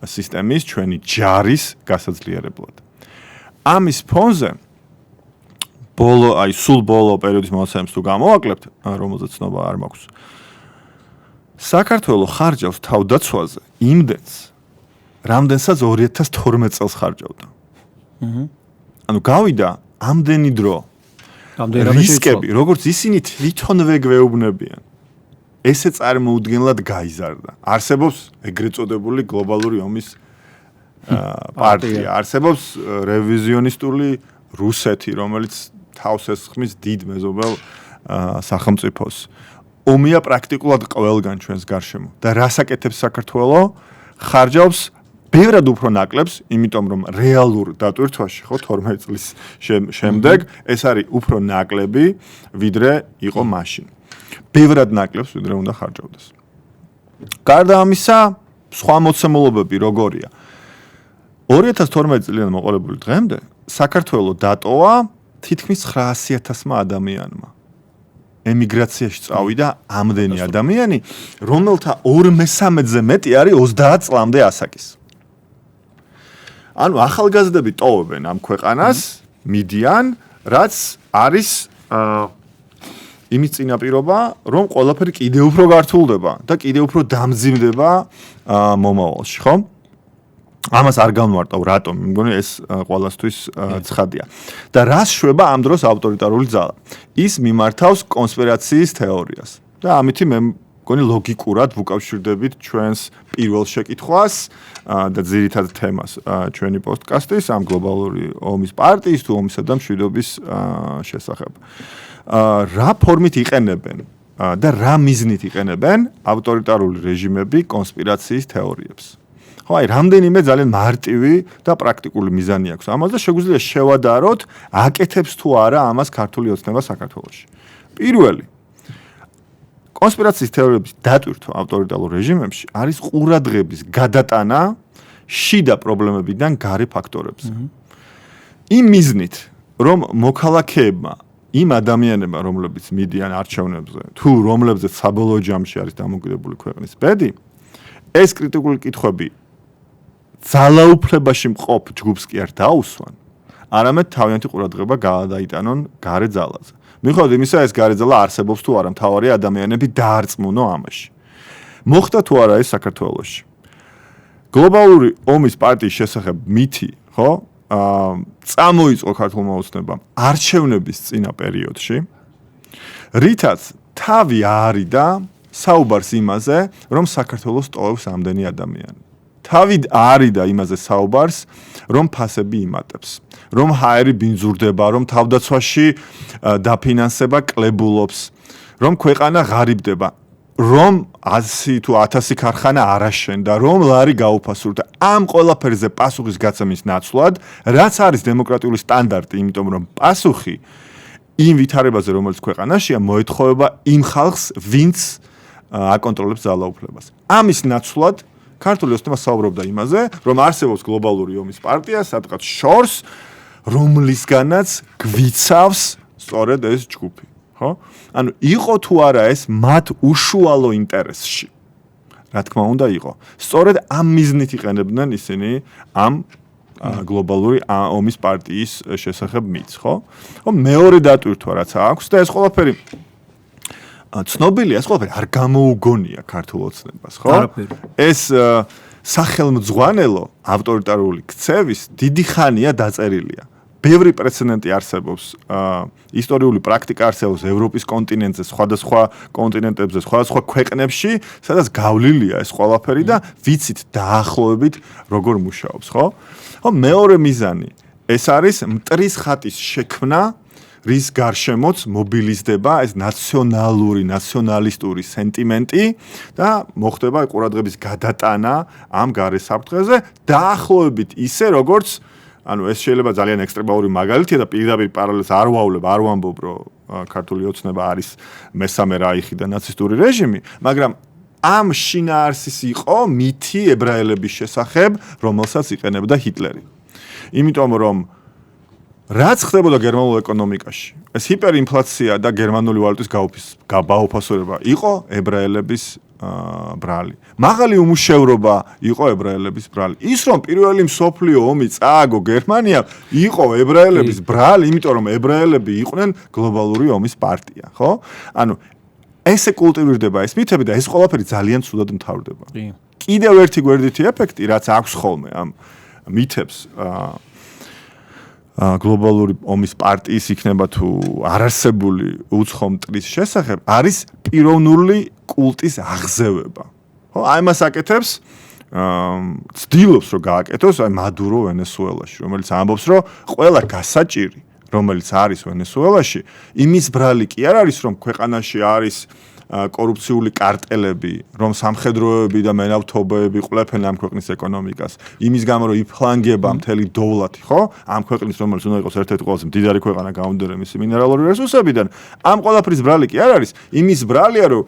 სისტემის, ჩვენი ჯარის გასაძლიერებლად. ამის ფონზე სულ ბოლო პერიოდის მონაცემებს თუ გამოვაკლებთ, რომელზეც ცნობა არ მაქვს. საქართველოს ხარჯავს თავდაცვაზე იმდენს, რამდენსაც 2012 წელს ხარჯავდა. ანუ გავიდა ამდენი დრო. რისკები, როგორც ისინი თვითონვე გვეუბნებიან. ესე წარმოუდგენლად გაიზარდა. არსებობს ეგრეთ წოდებული გლობალური ომის პარტია, არსებობს რევიზიონისტული რუსეთი, რომელიც თავს ესხმის დიდ მეზობელ სახელმწიფოს. ომია პრაქტიკულად ყველგან ჩვენს გარშემო და რას აკეთებს საქართველო? ხარჯავს ბევრად უფრო ნაკლებს, იმიტომ რომ რეალურ დატვირთვაში ხო 12 წლის შემდეგ ეს არის უფრო ნაკლები, ვიდრე იყო მაშინ. ბევრად ნაკლებს, ვიდრე უნდა ხარჯავდეს. გარდა ამისა, სხვა მოცემულობები როგორია? 2012 წლიდან მოყოლებული დღემდე საქართველო დატოვა თითქმის 900,000 ადამიანმა. ემიგრაციაში წავიდა ამდენი ადამიანი, რომელთა 2/3-ზე მეტი არის 30 წლამდე ასაკის. ანუ ახალგაზრდები ტოვებენ ამ ქვეყანას, მიდიან, რაც არის იმის წინაპირობა, რომ ყველაფერი კიდევ უფრო გართულდება და კიდევ უფრო დამძიმდება მომავალში, ხო? ამას არ გამოვარტავ, რატომ? მე მგონი ეს ყველასთვის ცხადია. და რას შვება ამ დროს ავტორიტარული ძალა? ის მიმართავს კონსპირაციის თეორიას. და ამითი მე მგონი ლოგიკურად ვუკავშირდებით ჩვენს პირველ შეკითხვას და ძირითად თემას ჩვენი პოდკასტის ამ გლობალური ომის პარტიის თუ ომისა და მშვიდობის შესახებ. რა ფორმით იყენებენ და რა მიზნით იყენებენ ავტორიტარული რეჟიმები კონსპირაციის თეორიებს? ხო, აი, რამდენიმე ძალიან მარტივი და პრაქტიკული მიზანი აქვს ამას და შეგვიძლია შევადაროთ, აკეთებს თუ არა ამას ქართული ოცნება საქართველოში. პირველი, კონსპირაციის თეორიების დატვირთვა ავტორიტარულ რეჟიმებში არის ყურადღების გადატანა შიდა პრობლემებიდან გარე ფაქტორებზე. იმ მიზნით, რომ მოქალაქეებმა იმ ადამიანებმა, რომლებიც მიდიან არჩევნებზე, თუ რომლებზეც საბოლოო ჯამში არის დამოუკიდებელი ქვეყნის ბედი, ეს კრიტიკული კითხვები ძალაუფლებაში მყოფ ჯგუფს კი არ დაუსვან, არამედ თავიანთი ყურადღება გადაიტანონ გარე ძალაზე. მიუხედავად იმისა, ეს გარე ძალა არსებობს თუ არა, მთავარია ადამიანები დაარწმუნო ამაში. მოხდა თუ არა ეს საქართველოში. გლობალური ომის პარტიის შესახებ მითი, ხო? წამოიწყო ქართულმა ოცნებამ არჩევნების წინა პერიოდში, რითაც თავი არიდა საუბარს იმაზე, რომ საქართველოს ტოვებს ამდენი ადამიანი. თავი არიდა იმაზე საუბარს, რომ ფასები იმატებს, რომ ჰაერი ბინძურდება, რომ თავდაცვაში დაფინანსება კლებულობს, რომ ქვეყანა ღარიბდება, რომ 100 თუ 1000 ქარხანა არ აშენდა, რომ ლარი გაუფასურდა. ამ ყველაფერზე პასუხის გაცემის ნაცვლად, რაც არის დემოკრატიული სტანდარტი, იმიტომ რომ პასუხი იმ ვითარებაზე, რომელიც ქვეყანაშია, მოეთხოვება იმ ხალხს, ვინც აკონტროლებს ძალაუფლებას. ამის ნაცვლად ქართული ოცნება საუბრობდა იმაზე, რომ არსებობს გლობალური ომის პარტია, სადღაც შორს, რომლისგანაც გვიცავს სწორედ ეს ჯგუფი. ხო? ანუ იყო თუ არა ეს მათ უშუალო ინტერესში. რა თქმა უნდა იყო. სწორედ ამ მიზნით იყენებდნენ ისინი ამ გლობალური ომის პარტიის შესახებ მითს, ხო? ხო, მეორე დატვირთვა რაც აქვს და ეს ყველაფერი ცნობილია, ეს ყველაფერი არ გამოუგონია ქართულ ოცნებას, ხო? ეს სახელმძღვანელო ავტორიტარული ქცევის დიდი ხანია დაწერილია. ბევრი პრეცედენტი არსებობს, ისტორიული პრაქტიკა არსებობს ევროპის კონტინენტზე, სხვადასხვა კონტინენტებზე, სხვადასხვა ქვეყნებში, სადაც გავლილია ეს ყველაფერი და ვიცით დაახლოებით როგორ მუშაობს, ხო? ხო, მეორე მიზანი ეს არის მტრის ხატის შექმნა, რის გარშემოც მობილიზდება ეს ნაციონალისტური სენტიმენტი და მოხდება ყურადღების გადატანა ამ გარესაფრთხეზე, დაახლოებით ისე როგორც ანუ ეს შეიძლება ძალიან ექსტრემალური მაგალითია და პირდაპირ პარალელს არ ვავლებ, არ ვამბობ, რომ ქართული ოცნება არის მესამე რაიხი და ნაცისტური რეჟიმი, მაგრამ ამ შინაარსის იყო მითი ებრაელების შესახებ, რომელსაც იყენებდა ჰიტლერი. იმიტომ რომ რაც ხდებოდა გერმანულ ეკონომიკაში, ეს ჰიპერინფლაცია და გერმანული ვალუტის გაუფასურება იყო ებრაელების ბრალი. მაღალი უმუშევრობა იყო ებრაელების ბრალი. ის რომ პირველი მსოფლიო ომი წააგო გერმანიამ, იყო ებრაელების ბრალი, იმიტომ რომ ებრაელები იყვნენ გლობალური ომის პარტია, ხო? ანუ ესე კულტივირდება ეს მითები და ეს ყველაფერი ძალიან ცუდად მთავრდება. კიდევ ერთი გვერდითი ეფექტი, რაც აქვს ხოლმე ამ მითებს გლობალური ომის პარტიის იქნება თუ არარსებული უცხო მტრის შესახებ, არის პიროვნული კულტის აღზევება. ხო, აი მას აკეთებს, ცდილობს რომ გააკეთოს აი მადურო ვენესუელაში, რომელიც ამბობს, რომ ყველა გასაჭირი, რომელიც არის ვენესუელაში, იმის ბრალი კი არ არის, რომ ქვეყანაში არის კორუფციული კარტელები, რომ სამხედროები და მენავთობეები ყლეფენ ამ ქვეყნის ეკონომიკას. იმის გამო რომ იფლანგება მთელი დოვლათი, ხო? ამ ქვეყნის რომელიც უნდა იყოს ერთ-ერთი ყველაზე მდიდარი ქვეყანა გამომდინარე მისი მინერალური რესურსებიდან, ამ ყველაფრის ბრალი კი არ არის, იმის ბრალია რომ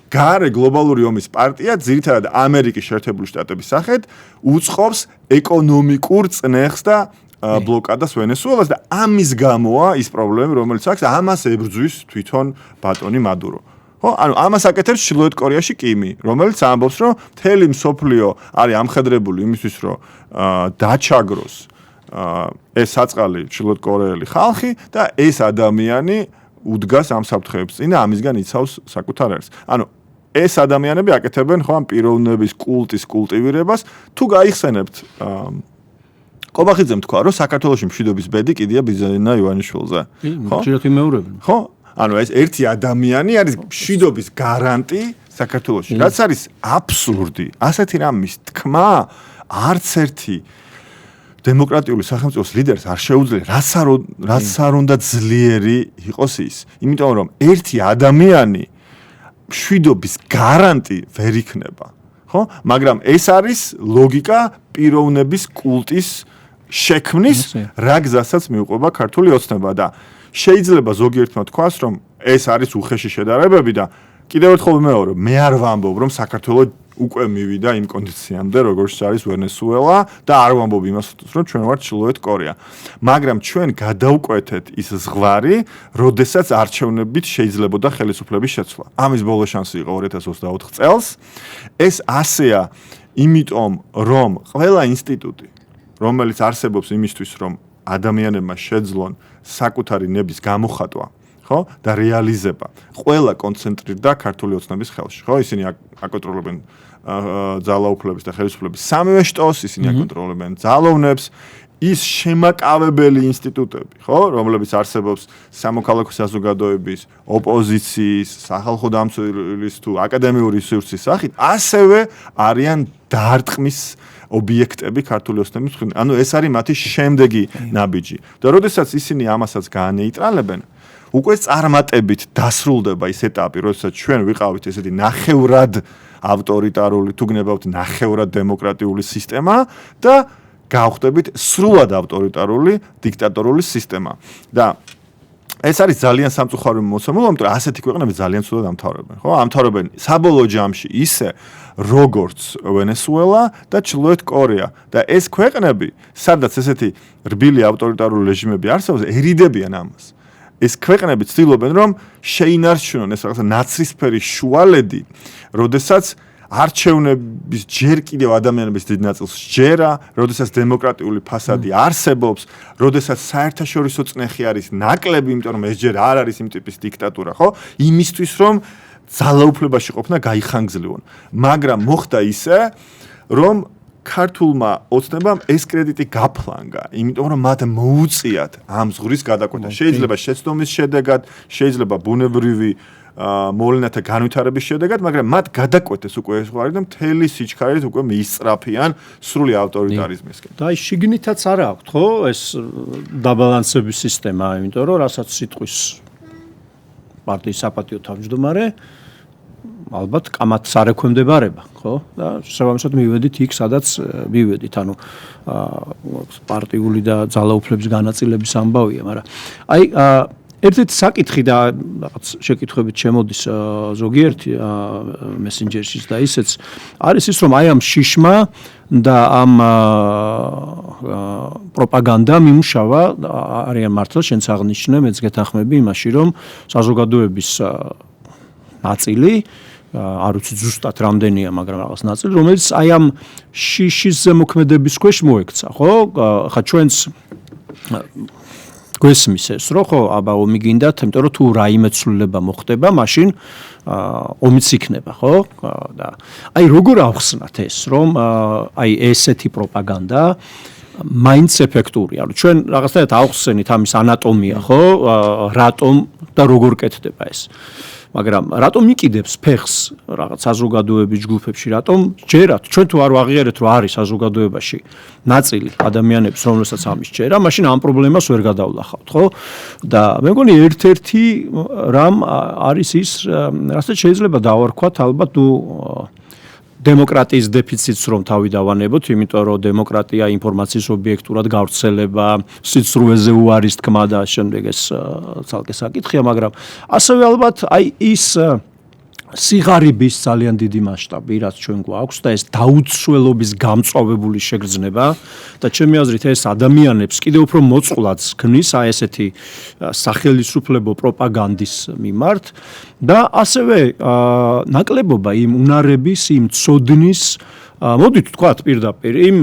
გარე გლობალური ომის პარტია ძირითადად ამერიკის შეერთებული შტატების სახით უწყობს ეკონომიკურ წნეხს და ბლოკადას ვენესუელას და ამის გამოა ის პრობლემები, რომელიც აქვს, ამას ებრძვის თვითონ ბატონი მადურო. ხო, ანუ ამას აკეთებს ჩრდილოეთ კორეაში კიმი, რომელიც ამბობს, რომ მთელი მსოფლიო არის ამხედრებული იმისთვის, რომ დაჩაგროს ეს საწყალი ჩრდილოეთ კორეელი ხალხი და ეს ადამიანი უდგას ამ საფრთხეებს წინ და ამისგან იცავს საკუთარ ერს. ანუ ეს ადამიანები აკეთებენ ხო ამ პიროვნების კულტის კულტივირებას, თუ გაიხსენებთ ყობახიძემ თქვა, რომ საქართველოში მშვიდობის ბედი კიდია ბიზანა ივანიშვილზე. ხო? ხშირად იმეორებენ. ხო? ანუ ეს ერთი ადამიანი არის მშვიდობის გარანტი საქართველოში. რაც არის აბსურდი. ასეთი რამის თქმა არც ერთი დემოკრატიული სახელმწიფოს ლიდერს არ შეუძლია, რაც არ უნდა ძლიერი იყოს ის. იმიტომ რომ ერთი ადამიანი მშვიდობის გარანტი ვერ იქნება. ხო? მაგრამ ეს არის ლოგიკა პიროვნების კულტის შექმნის, რა გზასაც მიუყვება ქართული ოცნება და შეიძლება ზოგიერთმა თქვას, რომ ეს არის უხეში შედარებები და კიდევ ერთხელ ვიმეორო, მე არ ვამბობ, რომ საქართველოს უკვე მივიდა იმ კონდიციამდე, როგორც არის ვენესუელა და არ ვამბობ იმას, რომ ჩვენ ვართ ჩრდილოეთ კორეა. მაგრამ ჩვენ გადავკვეთეთ ის ზღვარი, როდესაც არჩევნებით შეიძლებოდა ხელისუფლების შეცვლა. ამის ბოლო შანსი იყო 2024 წელს. ეს ასეა, იმიტომ რომ ყველა ინსტიტუტი, რომელიც არსებობს იმისთვის, რომ ადამიანებმა შეძლონ საკუთარი ნების გამოხატვა, ხო? და რეალიზება. ყველა კონცენტრირდა ქართული ოცნების ხელში, ხო? ისინი აკონტროლებენ ძალაუფლების და ხელისუფლების სამივე შტოს, ისინი აკონტროლებენ ძალოვნებს, ის შემაკავებელი ინსტიტუტები, ხო, რომლებიც არსებობს სამოქალაქო საზოგადოების, ოპოზიციის, სახალხო დამცველის თუ აკადემიური რესურსის სახით, ასევე არიან დარტყმის ობიექტები ქართული ოცნების მხრიდან. ანუ ეს არის მათი შემდეგი ნაბიჯი. და როდესაც ისინი ამასაც გაანეიტრალებენ, უკვე წარმატებით დასრულდება ის ეტაპი, როდესაც ჩვენ ვიყავით ესეთი ნახევრად ავტორიტარული, თუ გნებავთ ნახევრად დემოკრატიული სისტემა და გავხდებით სრულად ავტორიტარული, დიქტატორული სისტემა. და ეს არის ძალიან სამწუხარო მოცემული, იმიტომ რომ ასეთი ქვეყნები ძალიან ცუდად ამთავრებენ, ხო? ამთავრებენ საბოლოო ჯამში ისე, როგორც ვენესუელა და ჩრდილოეთ კორეა. და ეს ქვეყნები, სადაც ესეთი რბილი ავტორიტარული რეჟიმები არსებობს, ერიდებიან ამას. ეს ქვეყნები ცდილობენ, რომ შეინარჩუნონ ეს რაღაცა ნაცრისფერი შუალედი, როდესაც არჩევნების ჯერ კიდევ ადამიანების დიდ ნაწილს ჯერა, როდესაც დემოკრატიული ფასადი არსებობს, როდესაც საერთაშორისო წნეხი არის ნაკლები, იმიტომ რომ ეს ჯერ არ არის იმ ტიპის დიქტატურა, ხო? იმისთვის რომ ძალაუფლებაში ყოფნა გაიხანგრძლივონ. მაგრამ მოხდა ისე, რომ ქართულმა ოცნებამ ეს კრედიტი გაფლანგა, იმიტომ რომ მათ მოუწიათ ამ ზღურის გადაკვეთა. შეიძლება შეცდომის შედეგად, შეიძლება ბუნებრივი მოვლენათა განვითარების შედეგად, მაგრამ მათ გადაკვეთეს უკვე ეს ზღვარი და მთელი სიჩქარით უკვე მიისწრაფიან სრული ავტორიტარიზმისკენ. და აი შიგნითაც არა აქვთ, ხო, ეს დაბალანსების სისტემა, იმიტომ რომ რასაც სიტყვის პარტიის საპატიო თავმჯდომარე ალბათ კამათს არ ექვემდებარება, ხო? და შესაბამისად მივედით იქ, სადაც მივედით, ანუ პარტიული და ძალაუფლების განაწილების ამბავია, მაგრამ აი ერთ-ერთი საკითხი და რაღაც შეკითხვებით შემოდის ზოგიერთი მესენჯერშიც და ისეც არის ის, რომ აი ამ შიშმა და ამ პროპაგანდამ იმუშავა, არიან მართლა შენც აღნიშნე, მეც გეთანხმები იმაში, რომ საზოგადოების ნაწილი არ ვიცი ზუსტად რამდენია, მაგრამ რაღაც ნაწილი, რომელიც აი ამ შიშის ზემოქმედების ქვეშ მოექცა, ხო? ხა ჩვენც გვესმის ეს, რომ ხო, აბა ომი გინდათ, იმიტომ რომ თუ რაიმე ცვლილება მოხდება, მაშინ ომიც იქნება, ხო? და აი როგორ ავხსნათ ეს, რომ აი ესეთი პროპაგანდა მაინც ეფექტურია. ანუ ჩვენ რაღაცნაირად ავხსენით ამის ანატომია, ხო? რატომ და როგორ კეთდება ეს? მაგრამ რატომ იყიდებს ფეხს რაღაც საზოგადოების ჯგუფებში, რატომ ჯერათ ჩვენ თუ არ ვაღიარეთ, რომ არის საზოგადოებაში ნაწილი ადამიანების, რომელსაც ამის ჯერა, მაშინ ამ პრობლემას ვერ გადავლახავთ, ხო? და მე მგონი ერთ-ერთი რამ არის ის, რასაც შეიძლება დავარქვათ ალბათ თუ დემოკრატიის დეფიციტს რომ თავი დავანებოთ, იმიტომ რომ დემოკრატია ინფორმაციის ობიექტურად გავრცელება, სიცრუეზე უარის თქმა და შემდეგ ეს ცალკე საკითხია, მაგრამ ასევე ალბათ აი ის სიღარიბის ძალიან დიდი მასშტაბი, რაც ჩვენ გვაქვს და ეს დაუცველობის გამწვავებული შეგრძნება და ჩემი აზრით ეს ადამიანებს კიდევ უფრო მოწყვლადს ქმნის აი ესეთი სახელისუფლებო პროპაგანდის მიმართ და ასევე ნაკლებობა იმ უნარების, იმ ცოდნის მოდით ვთქვათ პირდაპირ იმ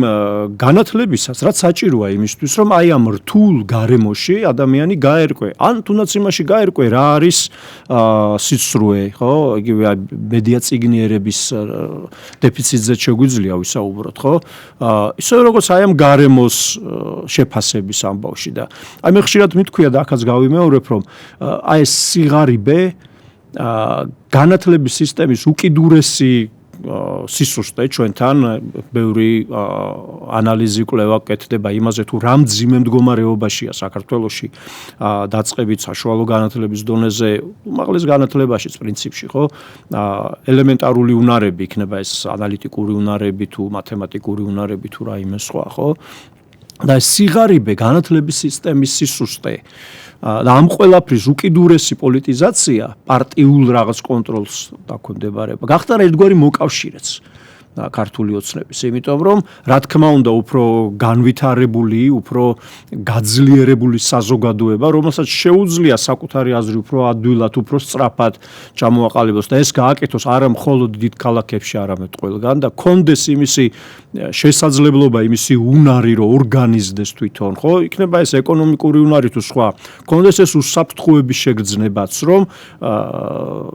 განათლებისაც, რაც საჭიროა იმისთვის, რომ აი ამ რთულ გარემოში ადამიანი გაერკვე, ან თუნდაც იმაში გაერკვე, რა არის სიცრუე, ხო? იგივე მედია წიგნიერების დეფიციტზე შეგვიძლია ვისაუბროთ, ხო? ისე როგორც აი ამ გარემოს შეფასების ამბავში და აი მე ხშირად მithქვია და ახაც გავიმეორებ, რომ აი ეს სიღარიბე განათლების სისტემის უკიდურესი სისუსტე ჩვენთან ბევრი ანალიზი კვლევა კეთდება იმაზე თუ რა მძიმე მდგომარეობაშია საქართველოში დაწყებით საშუალო განათლების დონეზე უმაღლეს განათლებაშიც პრინციპში ხო ელემენტარული უნარები იქნება ეს ანალიტიკური უნარები თუ მათემატიკური უნარები თუ რაიმე სხვა ხო და სიღარიბე განათლების სისტემის სისუსტე და ამ ყველაფრის უკიდურესი პოლიტიზაცია პარტიულ რაღაც კონტროლს დაქვემდებარება. გახდა ერთგვარი მოკავშირეც. ქართული ოცნების, იმიტომ რომ რა თქმა უნდა უფრო განვითარებული, უფრო გაძლიერებული საზოგადოება, რომელსაც შეუძლია საკუთარი აზრი უფრო ადვილად, უფრო სწრაფად ჩამოაყალიბოს და ეს გააკეთოს არა მხოლოდ დიდ ქალაქებში, არამედ ყველგან და კონდეს იმისი შესაძლებლობა, იმისი უნარი, რომ ორგანიზდეს თვითონ, ხო? იქნება ეს ეკონომიკური უნარი თუ სხვა. კონდეს ეს უსაფრთხოების შეგრძნებაც, რომ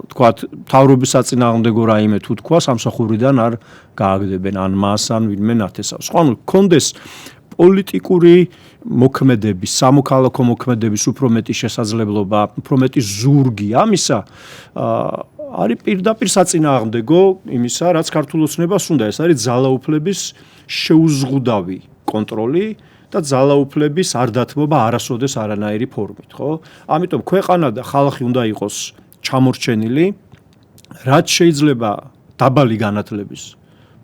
თქვათ, თავრობის საწინააღმდეგო რაიმე თუ თქვა, სამსახურიდან არ გააგდებენ ან მას ან ვინმე ნათესავს. ხო, ანუ კონდეს პოლიტიკური მოქმედების, სამოქალაქო მოქმედების უფრო მეტი შესაძლებლობა, უფრო მეტი ზურგი ამისა არის პირდაპირ საწინააღმდეგო იმისა, რაც ქართულ ოცნებას უნდა. ეს არის ძალაუფლების შეუზღუდავი კონტროლი და ძალაუფლების არ დათმობა არასოდეს არანაირი ფორმით, ხო? ამიტომ ქვეყანა და ხალხი უნდა იყოს ჩამორჩენილი, რაც შეიძლება დაბალი განათლების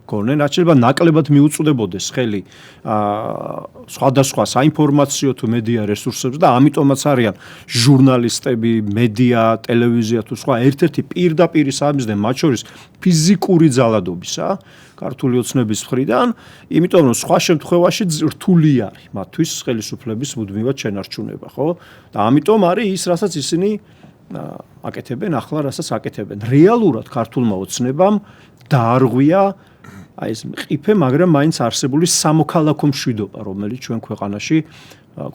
მქონე, რაც შეიძლება ნაკლებად მიუწვდებოდეს ხელი სხვადასხვა საინფორმაციო თუ მედია რესურსებს და ამიტომაც არიან ჟურნალისტები, მედია, ტელევიზია თუ სხვა ერთ-ერთი პირდაპირი სამიზნე, მათ შორის ფიზიკური ძალადობისა ქართული ოცნების მხრიდან, იმიტომ რომ სხვა შემთხვევაში რთული არის მათთვის ხელისუფლების მუდმივად შენარჩუნება, ხო? და ამიტომ არის ის, რასაც ისინი აკეთებენ, ახლა რასაც აკეთებენ. რეალურად ქართულმა ოცნებამ დაარღვია აი ეს ყიფე, მაგრამ მაინც არსებული სამოქალაქო მშვიდობა, რომელიც ჩვენ ქვეყანაში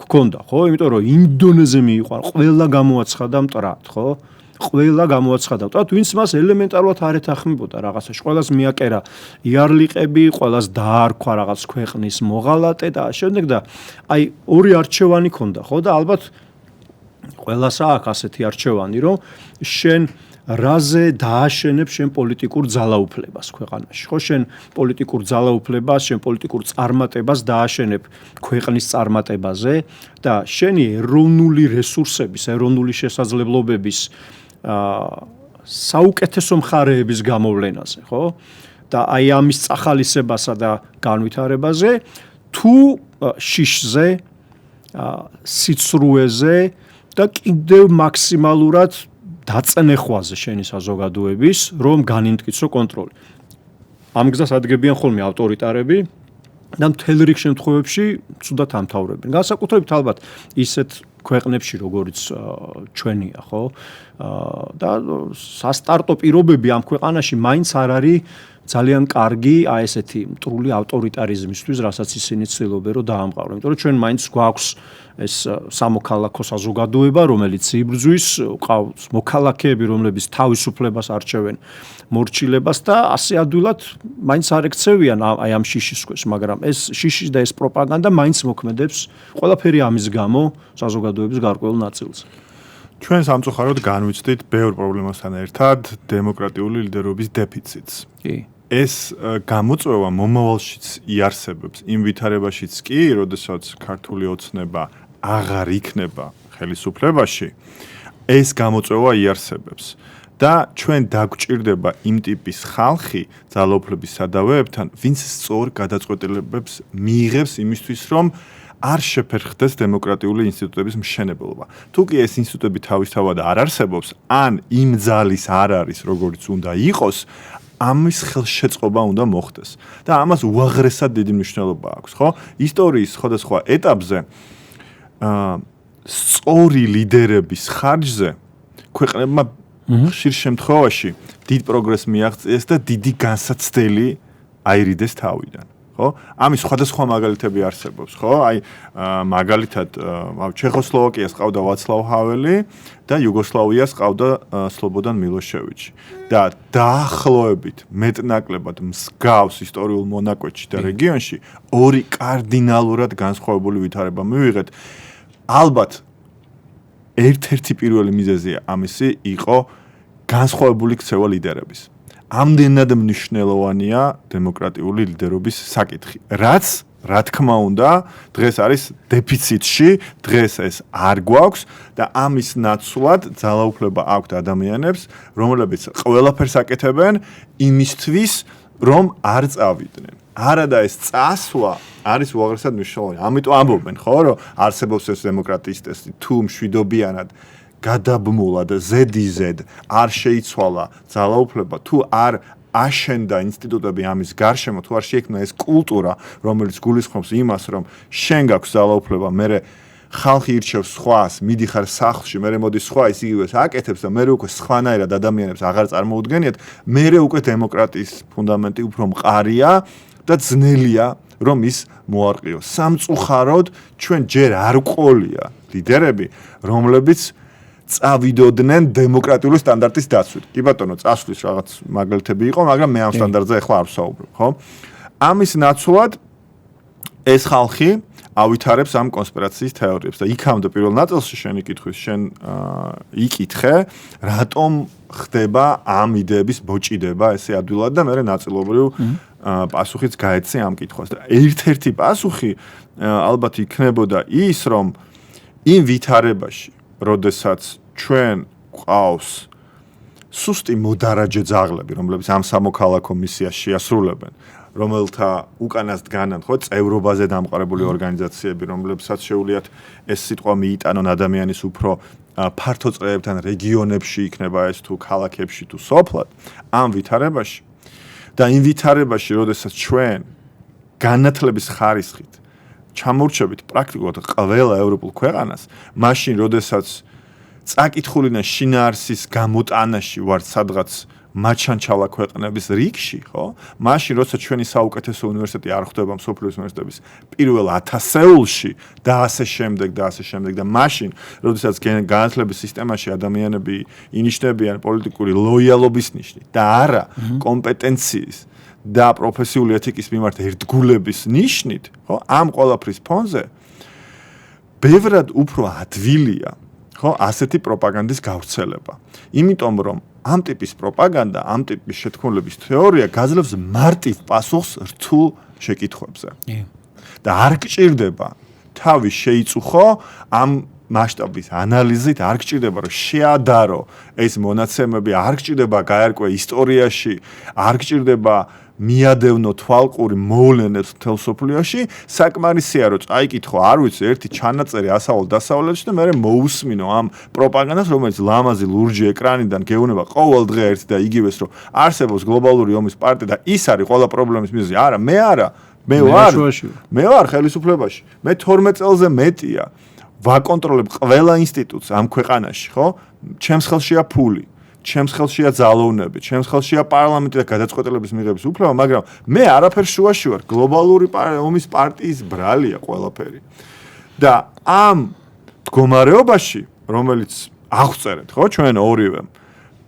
გქონდა, ხო? იმიტომ რომ იმ დონეზე მიიყვანა, ყველა გამოაცხადა მტრად, ხო? ყველა გამოაცხადა მტრად, ვინც მას ელემენტარულად არ ეთანხმებოდა რაღაცაში. ყველას მიაკერა იარლიყები, ყველას დაარქვა რაღაც ქვეყნის მოღალატე და შემდეგ და აი ორი არჩევანი ქონდა, ხო? და ალბათ ყველას აქვს ასეთი არჩევანი, რომ შენ რაზე დააშენებ შენ პოლიტიკურ ძალაუფლებას ქვეყანაში, ხო? შენ პოლიტიკურ ძალაუფლებას, შენ პოლიტიკურ წარმატებას დააშენებ ქვეყნის წარმატებაზე და შენი ეროვნული რესურსების, ეროვნული შესაძლებლობების საუკეთესო მხარეების გამოვლენაზე, ხო? და აი ამის წახალისებასა და განვითარებაზე თუ შიშზე, სიცრუეზე და კიდევ მაქსიმალურად დაწნეხვაზე შენი საზოგადოების, რომ განიმტკიცო კონტროლი. ამ გზას ადგებიან ხოლმე ავტორიტარები და მთელ რიგ შემთხვევებში ცუდად ამთავრებენ. განსაკუთრებით ალბათ ისეთ ქვეყნებში, როგორიც ჩვენია, ხო? და სასტარტო პირობები ამ ქვეყანაში მაინც არ არის ძალიან კარგი აი ესეთი მტრული ავტორიტარიზმისთვის, რასაც ისინი ცდილობენ რომ დაამყარონ. იმიტომ რომ ჩვენ მაინც გვაქვს ეს სამოქალაქო საზოგადოება, რომელიც იბრძვის, ყავს მოქალაქეები, რომლებიც თავისუფლებას არჩევენ მორჩილებას და ასე ადვილად მაინც არ ექცევიან აი ამ შიშის ქვეშ, მაგრამ ეს შიში და ეს პროპაგანდა მაინც მოქმედებს ყველაფერი ამის გამო საზოგადოების გარკვეულ ნაწილზე. ჩვენ სამწუხაროდ განვიცდით ბევრ პრობლემასთან ერთად დემოკრატიული ლიდერობის დეფიციტს. კი. ეს გამოწვევა მომავალშიც იარსებებს, იმ ვითარებაშიც კი, როდესაც ქართული ოცნება აღარ იქნება ხელისუფლებაში, ეს გამოწვევა იარსებებს. და ჩვენ დაგვჭირდება იმ ტიპის ხალხი ძალაუფლების სადავეებთან, ვინც სწორ გადაწყვეტილებებს მიიღებს იმისთვის, რომ არ შეფერხდეს დემოკრატიული ინსტიტუტების მშენებლობა. თუ კი ეს ინსტიტუტები თავისთავად არ არსებობს, ან იმ ძალის არ არის, როგორც უნდა იყოს, ამის ხელშეწყობა უნდა მოხდეს. და ამას უაღრესად დიდი მნიშვნელობა აქვს, ხო? ისტორიის სხვადასხვა ეტაპზე სწორი ლიდერების ხარჯზე ქვეყნებმა ხშირ შემთხვევაში დიდ პროგრესს მიაღწიეს და დიდი განსაცდელი აირიდეს თავიდან. ხო? ამის სხვადასხვა მაგალითები არსებობს, ხო? აი მაგალითად ჩეხოსლოვაკიას ყავდა ვაცლავ ჰაველი და იუგოსლავიას ყავდა სლობოდან მილოშევიჩი. და დაახლოებით მეტნაკლებად მსგავს ისტორიულ მონაკვეთში და რეგიონში ორი კარდინალურად განსხვავებული ვითარება მივიღეთ. ალბათ ერთ-ერთი პირველი მიზეზია ამისი იყო განსხვავებული ქცევა ლიდერების. ამდენად მნიშვნელოვანია დემოკრატიული ლიდერობის საკითხი. რაც, რა თქმა უნდა, დღეს არის დეფიციტში, დღეს ეს არ გვაქვს და ამის ნაცვლად ძალაუფლება აქვთ ადამიანებს, რომლებიც ყველაფერს აკეთებენ იმისთვის, რომ არ წავიდნენ. არადა ეს წასვლა არის უაღრესად მნიშვნელოვანი. ამიტომ ამბობენ, ხო, რომ არსებობს ეს დემოკრატიის ტესტი, თუ მშვიდობიანად გადაბმულად ზედიზედ არ შეიცვალა ძალაუფლება, თუ არ აშენდა ინსტიტუტები ამის გარშემო, თუ არ შეიქმნა ეს კულტურა, რომელიც გულისხმობს იმას, რომ შენ გაქვს ძალაუფლება, მე ხალხი ირჩევს სხვას, მიდიხარ სახლში, მე მოდის სხვა ის იგივეს აკეთებს და მე უკვე სხვანაირად ადამიანებს აღარ წარმოუდგენიათ, მე უკვე დემოკრატიის ფუნდამენტი უფრო მყარია და ძნელია, რომ ის მოარყიოს. სამწუხაროდ, ჩვენ ჯერ არ ყოლია ლიდერები, რომლებიც წავიდოდნენ დემოკრატიული სტანდარტის დაცვით. კი ბატონო, წასვლის რაღაც მაგალითები იყო, მაგრამ მე ამ სტანდარტზე ახლა არ ვსაუბრობ, ხო? ამის ნაცვლად ეს ხალხი ავითარებს ამ კონსპირაციის თეორიებს და იქამდე პირველ ნაწილში შენი კითხვის შენ იკითხე, რატომ ხდება ამ იდეების ბოჭიდება ესე ადვილად და მე ნაწილობრივ პასუხიც გაეცე ამ კითხვას და ერთ-ერთი პასუხი ალბათ იქნებოდა ის, რომ იმ ვითარებაში, როდესაც ჩვენ ყავს სუსტი მოდარაჯე ძაღლები, რომლებიც ამ სამოქალაქო მისიას შეასრულებენ, რომელთა უკანას დგანან, ხო, წევრობაზე დამყარებული ორგანიზაციები, რომლებსაც შეუძლიათ ეს სიტყვა მიიტანონ ადამიანის უფრო ფართო წრეებთან რეგიონებში იქნება ეს თუ ქალაქებში თუ სოფლად, ამ ვითარებაში და იმ ვითარებაში, როდესაც ჩვენ განათლების ხარისხით ჩამორჩებით პრაქტიკულად ყველა ევროპულ ქვეყანას, მაშინ როდესაც წაკითხულიდან შინაარსის გამოტანაში ვართ სადღაც მაჩანჩალა ქვეყნების რიგში, ხო? მაშინ როცა ჩვენი საუკეთესო უნივერსიტეტი არ ხვდება მსოფლიოს უნივერსიტეტების პირველ 1000-ეულში და ასე შემდეგ და მაშინ როდესაც განათლების სისტემაში ადამიანები ინიშნებიან პოლიტიკური ლოიალობის ნიშნით და არა კომპეტენციის და პროფესიული ეთიკის მიმართ ერთგულების ნიშნით, ხო? ამ ყველაფრის ფონზე ბევრად უფრო ადვილია, ხო, ასეთი პროპაგანდის გავრცელება. იმიტომ რომ ამ ტიპის პროპაგანდა, ამ ტიპის შეთქმულების თეორია გაძლევს მარტივ პასუხს რთულ შეკითხვებზე. და არ გჭირდება თავი შეიწუხო ამ მასშტაბის ანალიზით, არ გჭირდება რომ შეადარო ეს მონაცემები, არ გჭირდება გაერკვე ისტორიაში, არ გჭირდება მიადევნო თვალყური მოვლენებს მთელ სოფლიოში, საკმარისია რომ წაიკითხო, არ ვიცი, ერთი ჩანაწერი ასავალ დასავლეთში და მე მოусმინო ამ პროპაგანდას, რომელიც ლამაზი ლურჯი ეკრანიდან გეუბნება ყოველ დღე ერთი და იგივეს, რომ არსებობს გლობალური ომის პარტია და ის არის ყველა პრობლემის მიზეზი. არა, მე ვარ ხელისუფლებაში. მე 12 წელზე მეტია ვაკონტროლებ ყველა ინსტიტუტს ამ ქვეყანაში, ხო? ჩემს ხელშია ფული. ჩემს ხელშია ძალოვნები, ჩემს ხელშია პარლამენტი და გადაწყვეტილების მიღების უფლება, მაგრამ მე არაფერ შუაში ვარ, გლობალური ომის პარტიის ბრალია ყველაფერი. და ამ მდგომარეობაში, რომელიც აღწერეთ, ხო, ჩვენ ორივემ,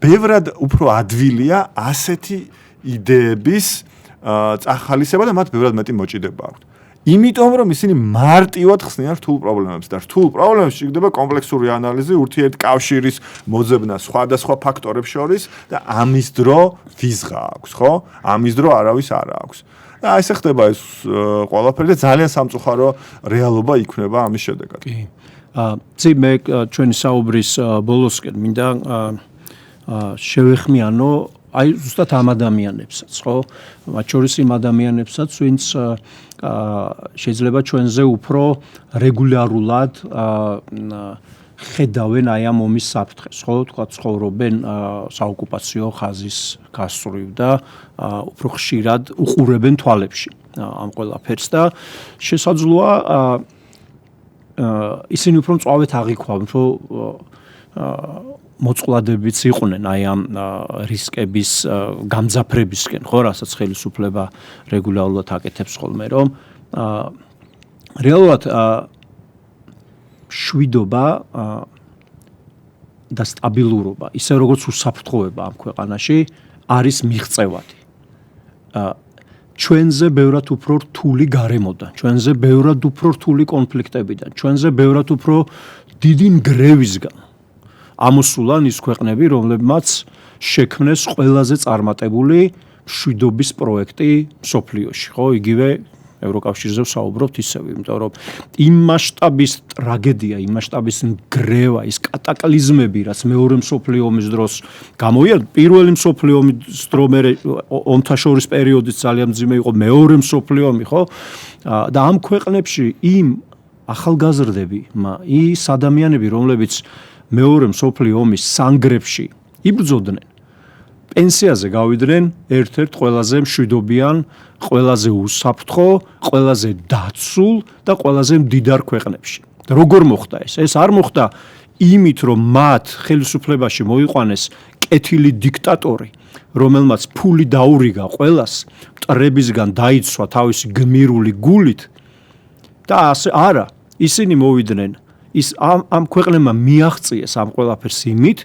ბევრად უფრო ადვილია ასეთი იდეების წახალისება და მათ ბევრად მეტი მოჭიდება აქვთ. იმიტომ რომ ისინი მარტივად ხსნიან რთულ პრობლემებს და რთულ პრობლემებში იქნება კომპლექსური ანალიზი, ურთიერთკავშირის მოძებნა სხვადასხვა ფაქტორებს შორის და ამის დრო ვიზღა აქვს, ხო? ამის დრო არავის არ აქვს. და ესე ხდება ეს ყველაფერი და ძალიან სამწუხარო რეალობა იქნება ამის შედეგად. კი. მე ჩვენი საუბრის ბოლოსკენ მინდა შევეხმიანო აი ზუსტად ამ ადამიანებსაც, ხო? მათ შორის იმ ადამიანებსაც, ვინც შეიძლება ჩვენზე უფრო რეგულარულად ხედავენ აი ამ ომის საფრთხეს, ხო? თქვა ცხოვრობენ საოკუპაციო ხაზის გასწვრივ და უფრო ხშირად უყურებენ თვალებში ამ ყველაფერს და შესაძლოა ისინი უფრო მწვავედ აღიქვამენ, რომ მოწყვლადებიც იყვნენ აი ამ რისკების გამძაფრებისკენ, ხო, რასაც ხელისუფლება რეგულარულად აკეთებს ხოლმე, რომ რეალურად შვიდობა და სტაბილურობა, ისე როგორც უსაფრთხოება ამ ქვეყანაში არის მიღწევადი. ჩვენზე ბევრად უფრო რთული გარემოდან, ჩვენზე ბევრად უფრო რთული კონფლიქტებიდან, ჩვენზე ბევრად უფრო დიდი ნგრევისგან ამოსულან ის ქვეყნები, რომლებმაც შექმნეს ყველაზე წარმატებული მშვიდობის პროექტი მსოფლიოში, ხო, იგივე ევროკავშირზე ვსაუბრობთ ისევ, იმიტომ რომ იმ მასშტაბის ტრაგედია, იმ მასშტაბის ნგრევა, ის კატაკლიზმები, რაც მეორე მსოფლიო ომის დროს გამოიარდა, პირველი მსოფლიო ომის დრო მე ომთა შორის პერიოდიც ძალიან მძიმე იყო, მეორე მსოფლიო ომი, ხო? და ამ ქვეყნებში იმ ახალგაზრდები, ის ადამიანები, რომლებიც მეორე მსოფლიო ომის სანგრებში იბრძოდნენ, პენსიაზე გავიდნენ ერთ-ერთ ყველაზე მშვიდობიან, ყველაზე უსაფრთხო, ყველაზე დაცულ და ყველაზე მდიდარ ქვეყნებში. როგორ მოხდა ეს? ეს არ მოხდა იმით, რომ მათ ხელისუფლებაში მოიყვანეს კეთილი დიქტატორი, რომელმაც ფული დაურიგა ყველას, მტრებისგან დაიცვა თავისი გმირული გულით და ასე არა, ისინი მოვიდნენ ამ ქვეყნებმა მიაღწიეს ამ ყველაფერს იმით,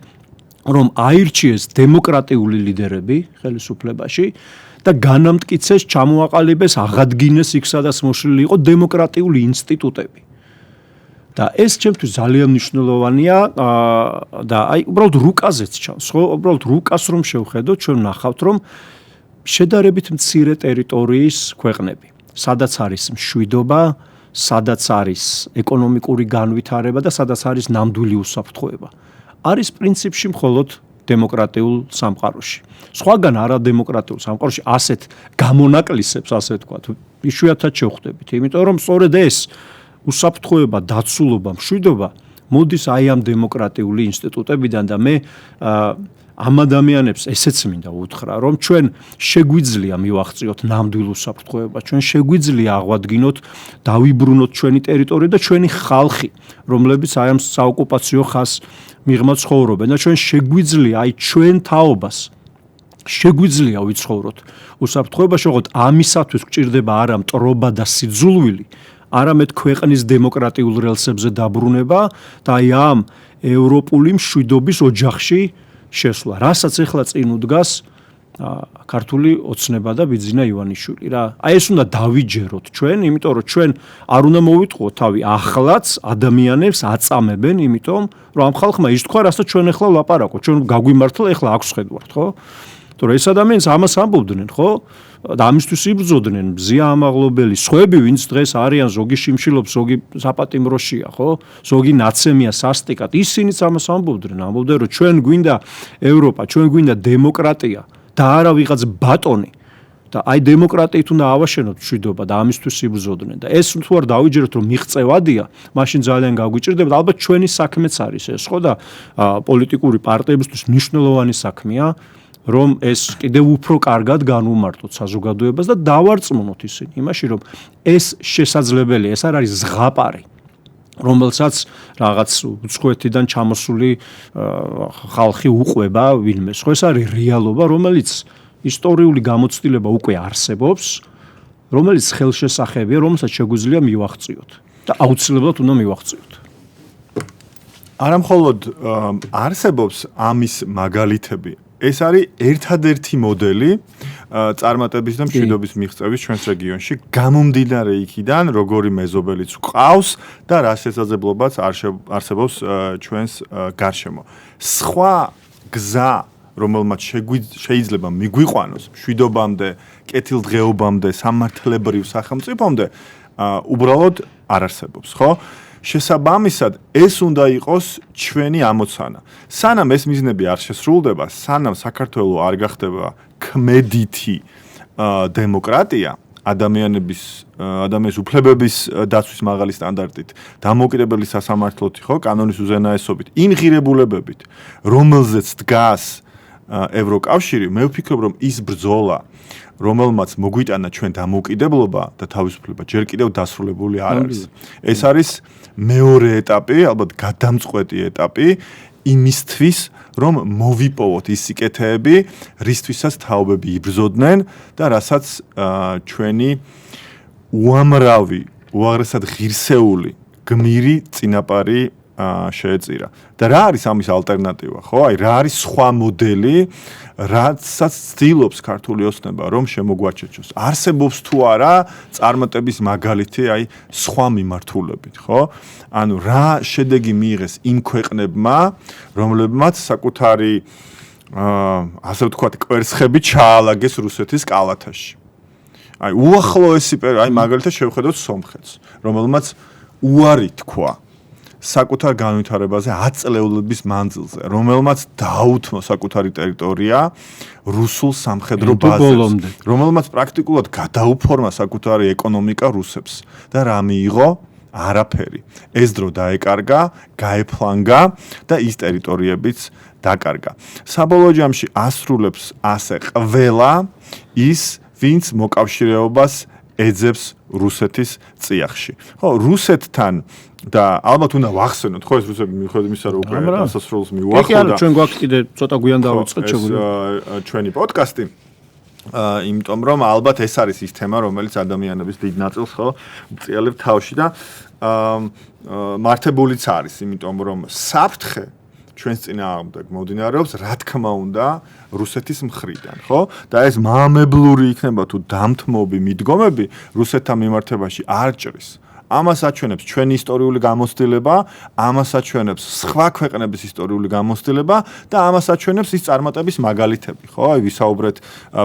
რომ აირჩიეს დემოკრატიული ლიდერები ხელისუფლებაში და განამტკიცეს, ჩამოაყალიბეს, აღადგინეს იქ, სადაც მოშლილი იყო დემოკრატიული ინსტიტუტები. და ეს ჩემთვის ძალიან მნიშვნელოვანია და აი უბრალოდ რუკაზეც ჩანს, ხო? უბრალოდ რუკას რომ შევხედოთ, ჩვენ ნახავთ, რომ შედარებით მცირე ტერიტორიის ქვეყნები, სადაც არის მშვიდობა, სადაც არის ეკონომიკური განვითარება და სადაც არის ნამდვილი უსაფრთხოება. არის პრინციპში მხოლოდ დემოკრატიულ სამყაროში. სხვაგან არადემოკრატიულ სამყაროში ასეთ გამონაკლისებს, ასე ვთქვათ, იშვიათად შევხვდებით, იმიტომ რომ სწორედ ეს უსაფრთხოება, დაცულობა, მშვიდობა მოდის აი ამ დემოკრატიული ინსტიტუტებიდან და მე ამ ადამიანებს ესეც მინდა უთხრა, რომ ჩვენ შეგვიძლია მივაღწიოთ ნამდვილ უსაფრთხოებას, ჩვენ შეგვიძლია აღვადგინოთ, დავიბრუნოთ ჩვენი ტერიტორია და ჩვენი ხალხი, რომლებიც აი ამ საოკუპაციო ხაზს მიღმა ცხოვრობენ და ჩვენ შეგვიძლია აი ჩვენ თაობას შეგვიძლია ვიცხოვროთ უსაფრთხოებაში, ოღონდ ამისათვის გვჭირდება არა მტრობა და სიძულვილი, არამედ ქვეყნის დემოკრატიულ რელსებზე დაბრუნება და აი ამ ევროპული მშვიდობის ოჯახში შესვლა, რასაც ახლა წინ უდგას ქართული ოცნება და ბიძინა ივანიშვილი რა. აი ეს უნდა დავიჯეროთ ჩვენ, იმიტომ რომ ჩვენ არ უნდა მოვიტყუოთ თავი ახლაც ადამიანებს აწამებენ, იმიტომ რომ ამ ხალხმა ის თქვა, რასაც ჩვენ ახლა ვლაპარაკობთ, ჩვენ გაგვიმართლა, ახლა აქვს ხედავთ, ხო? თორე ეს ადამიანს ამას ამბობდნენ, ხო? და ამისთვის იბრძოდნენ მზია ამაღლობელი, სხვები, ვინც დღეს არიან, ზოგი შიმშილობს, ზოგი საპატიმროშია, ხო? ზოგი ნაცემია სასტიკად. ისინიც ამას ამბობდნენ, რომ ჩვენ გვინდა ევროპა, ჩვენ გვინდა დემოკრატია და არა ვიღაც ბატონი. და აი დემოკრატიით უნდა ავაშენოთ მშვიდობა და ამისთვის იბრძოდნენ. და ეს თუ არ დავიჯეროთ, რომ მიღწევადია, მაშინ ძალიან გაგვიჭირდება და ალბათ ჩვენი საქმეც არის ეს, ხო? და პოლიტიკური პარტიებისთვის მნიშვნელოვანი საქმეა, რომ ეს კიდევ უფრო კარგად განვუმარტოთ საზოგადოებას და დავარწმუნოთ ისინი იმაში, რომ ეს შესაძლებელია, ეს არ არის ზღაპარი, რომელსაც რაღაც უცხოეთიდან ჩამოსული ხალხი უყვება ვინმეს. ხო, ეს არის რეალობა, რომელიც ისტორიული გამოცდილება უკვე არსებობს, რომელიც ხელშესახებია, რომელსაც შეგვიძლია მივაღწიოთ და აუცილებლად უნდა მივაღწიოთ. არა მხოლოდ არსებობს ამის მაგალითები, ეს არის ერთადერთი მოდელი წარმატების და მშვიდობის მიღწევის ჩვენს რეგიონში, გამომდინარე იქიდან, როგორი მეზობელიც გვყავს და რა შესაძლებლობაც არსებობს ჩვენს გარშემო. სხვა გზა, რომელმაც შეიძლება მიგვიყვანოს მშვიდობამდე, კეთილდღეობამდე, სამართლებრივ სახელმწიფომდე, უბრალოდ არ არსებობს, ხო? შესაბამისად, ეს უნდა იყოს ჩვენი ამოცანა. სანამ ეს მიზნები არ შესრულდება, სანამ საქართველო არ გახდება ქმედითი დემოკრატია, ადამიანის უფლებების დაცვის მაღალი სტანდარტით, დამოუკიდებელი სასამართლოთი, ხო, კანონის უზენაესობით, იმ ღირებულებებით, რომელზეც დგას ევროკავშირი, მე ვფიქრობ, რომ ის ბრძოლა, რომელმაც მოგვიტანა ჩვენ დამოუკიდებლობა და თავისუფლება, ჯერ კიდევ დასრულებული არ არის. ეს არის მეორე ეტაპი, ალბათ გადამწყვეტი ეტაპი იმისთვის, რომ მოვიპოვოთ ის სიკეთეები, რისთვისაც თაობები იბრძოდნენ და რასაც ჩვენი უამრავი, უაღრესად ღირსეული, გმირი წინაპარი შეეწირა. და რა არის ამის ალტერნატივა, ხო? აი რა არის სხვა მოდელი, რასაც ცდილობს ქართული ოცნება, რომ შემოგვაჩეჩოს. არსებობს თუ არა წარმატების მაგალითი, აი სხვა მიმართულებით, ხო? ანუ რა შედეგი მიიღეს იმ ქვეყნებმა, რომლებმაც საკუთარი ასე ვთქვათ, კვერცხები ჩაალაგეს რუსეთის კალათაში. აი უახლოესი აი მაგალითად შევხედოთ სომხეთს, რომელმაც უარი თქვა საკუთარ განვითარებაზე 10 წლეულების მანძილზე, რომელმაც დაუთმო საკუთარი ტერიტორია რუსულ სამხედრო ბაზებს, რომელმაც პრაქტიკულად გადაუფორმა საკუთარი ეკონომიკა რუსებს და რა მიიღო? არაფერი. ეს დრო დაეკარგა, გაეფლანგა და ის ტერიტორიებიც დაკარგა. საბოლოო ჯამში ასრულებს ასე ყველა ის, ვინც მოკავშირეობას ეძებს რუსეთის წიაღში. ხო, რუსეთთან და ალბათ უნდა ვახსენოთ, ხო, ეს რუსები მიუხედავად იმისა, რომ უკვე დასასრულს მიუახლოვდა. კი, ჩვენ გვაქვს კიდე ცოტა გვიან დავიწყოთ შეგვიძლია. ჩვენი პოდკასტი. იმიტომ რომ ალბათ ეს არის ის თემა, რომელიც ადამიანების დიდ ნაწილს ხო მწიალებ თავში და მართებულიც არის, იმიტომ რომ საფრთხე ჩვენს წინააღმდეგ მომდინარეობს, რა თქმა უნდა, რუსეთის მხრიდან, ხო? და ეს მამებლური იქნება თუ დამთმობი მიდგომები რუსეთთან მიმართებაში არ ჭრის. ამას აჩვენებს ჩვენი ისტორიული გამოცდილება, ამას აჩვენებს სხვა ქვეყნების ისტორიული გამოცდილება და ამას აჩვენებს ის წარმატების მაგალითები, ხო? აი ვისაუბრეთ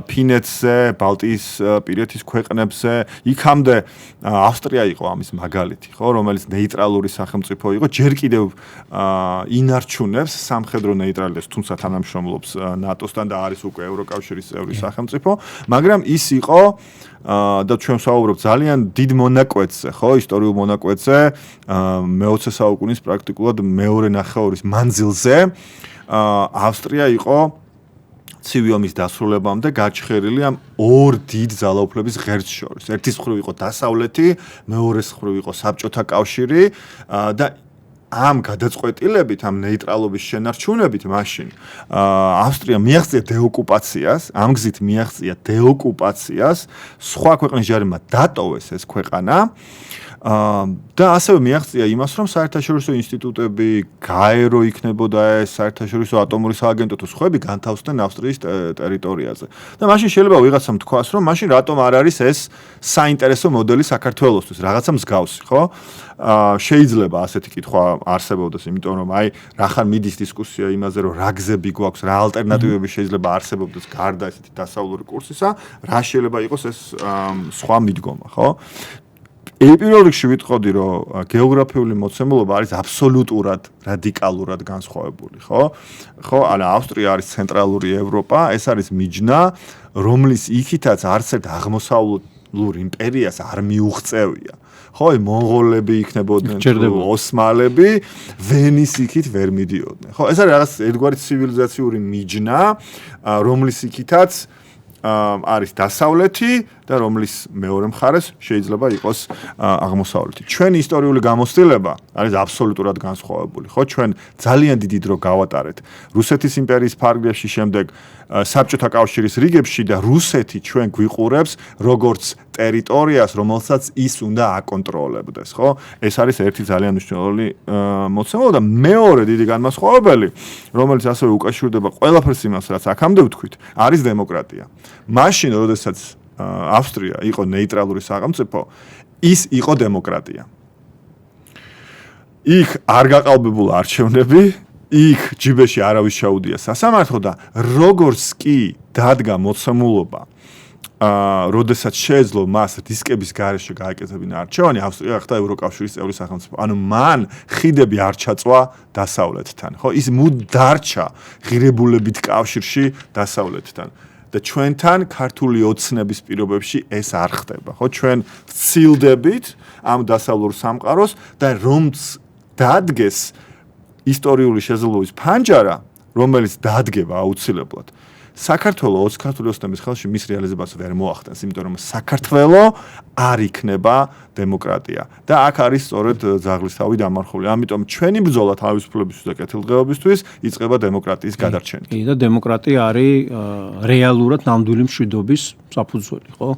ფინეთზე, ბალტიის პირეთის ქვეყნებზე, იქამდე ავსტრია იყო ამის მაგალითი, ხო, რომელიც ნეიტრალური სახელმწიფო იყო, ჯერ კიდევ ინარჩუნებს სამხედრო ნეიტრალიტეტს, თუმცა თანამშრომლობს ნატოსთან და არის უკვე ევროკავშირის წევრი სახელმწიფო, მაგრამ ის იყო და ჩვენ ვსაუბრობთ ძალიან დიდ მონაკვეთზე, ხო, ისტორიულ მონაკვეთზე, მე-20 საუკუნის პრაქტიკულად მეორე ნახევრის მანძილზე, ავსტრია იყო ცივი ომის დასრულებამდე გაჩხერილი ამ ორ დიდ ძალაუფლების ღერძს შორის. ერთის მხრივ იყო დასავლეთი, მეორეს მხრივ იყო საბჭოთა კავშირი და ამ გადაწყვეტილებით, ამ ნეიტრალობის შენარჩუნებით მაშინ ავსტრია მიაღწია დეოკუპაციას, ამ გზით მიაღწია დეოკუპაციას, სხვა ქვეყნის ჯარებმა დატოვეს ეს ქვეყანა და ასევე მიაღწია იმას, რომ საერთაშორისო ინსტიტუტები, გაერო იქნებოდა ეს საერთაშორისო ატომური სააგენტო თუ სხვები განთავსდნენ ავსტრიის ტერიტორიაზე. და მაშინ შეიძლება ვიღაცამ თქვას, რომ მაშინ რატომ არ არის ეს საინტერესო მოდელი საქართველოსთვის, რაღაცა მსგავსი, ხო? შეიძლება ასეთი კითხვა არსებობდეს, იმიტომ რომ აი რახან მიდის დისკუსია იმაზე, რომ რა გზები გვაქვს, რა ალტერნატივები შეიძლება არსებობდეს გარდა ესეთი დასავლური კურსისა, რა შეიძლება იყოს ეს სხვა მიდგომა, ხო? პირველ რიგში ვიტყოდი, რომ გეოგრაფიული მოცემულობა არის აბსოლუტურად რადიკალურად განსხვავებული, ხო? ხო, ანუ ავსტრია არის ცენტრალური ევროპა, ეს არის მიჯნა, რომლის იქითაც არც ერთ აღმოსავლურ იმპერიას არ მიუღწევია. ხო, მონღოლები იქნებოდნენ, ოსმალები, ვენის იქით ვერ მიდიოდნენ. ხო, ეს არის რაღაც ერთგვარი ცივილიზაციური მიჯნა, რომლის იქითაც არის დასავლეთი და რომლის მეორე მხარეს შეიძლება იყოს აღმოსავლეთი. ჩვენი ისტორიული გამოცდილება არის აბსოლუტურად განსხვავებული. ხო, ჩვენ ძალიან დიდი დრო გავატარეთ რუსეთის იმპერიის ფარგლებში, შემდეგ საბჭოთა კავშირის რიგებში და რუსეთი ჩვენ გვიყურებს როგორც ტერიტორიას, რომელსაც ის უნდა აკონტროლებდეს, ხო? ეს არის ერთი ძალიან მნიშვნელოვანი მოცემულობა და მეორე დიდი განმასხვავებელი, რომელიც ასევე უკავშირდება ყველაფერს იმას, რაც აქამდე ვთქვით, არის დემოკრატია. მაშინ, როდესაც ავსტრია იყო ნეიტრალური სახელმწიფო, ის იყო დემოკრატია. იქ არ გაყალბებულა არჩევნები, იქ ჯიბეში არავის ჩაუდია სასამართლო და როგორც კი დადგა მოცემულობა, როდესაც შეეძლო მას დისკების გარეშე გააკეთებინა არჩევანი, ავსტრია ხდა ევროკავშირის წევრი სახელმწიფო. ანუ მან ხიდები არ ჩაწვა დასავლეთთან, ხო? ის მუდ დარჩა ღირებულებით კავშირში დასავლეთთან. და ჩვენთან ქართული ოცნების პირობებში ეს არ ხდება, ხო? ჩვენ ვცილდებით ამ დასავლურ სამყაროს და რომც დადგეს ისტორიული შეზღუდვის ფანჯარა, რომელიც დადგება აუცილებლად. საქართველოს ქართული ოცნების ხელში მის რეალიზებას ვერ მოახდენს, იმიტომ რომ საქართველო არ იქნება დემოკრატია. და აქ არის სწორედ ძაღლისთავი დამარხული. ამიტომ ჩვენი ბრძოლა თავისუფლებისთვის და კეთილდღეობისთვის იწყება დემოკრატიის გადარჩენით. კი, და დემოკრატია არის რეალურად ნამდვილი მშვიდობის საფუძველი, ხო?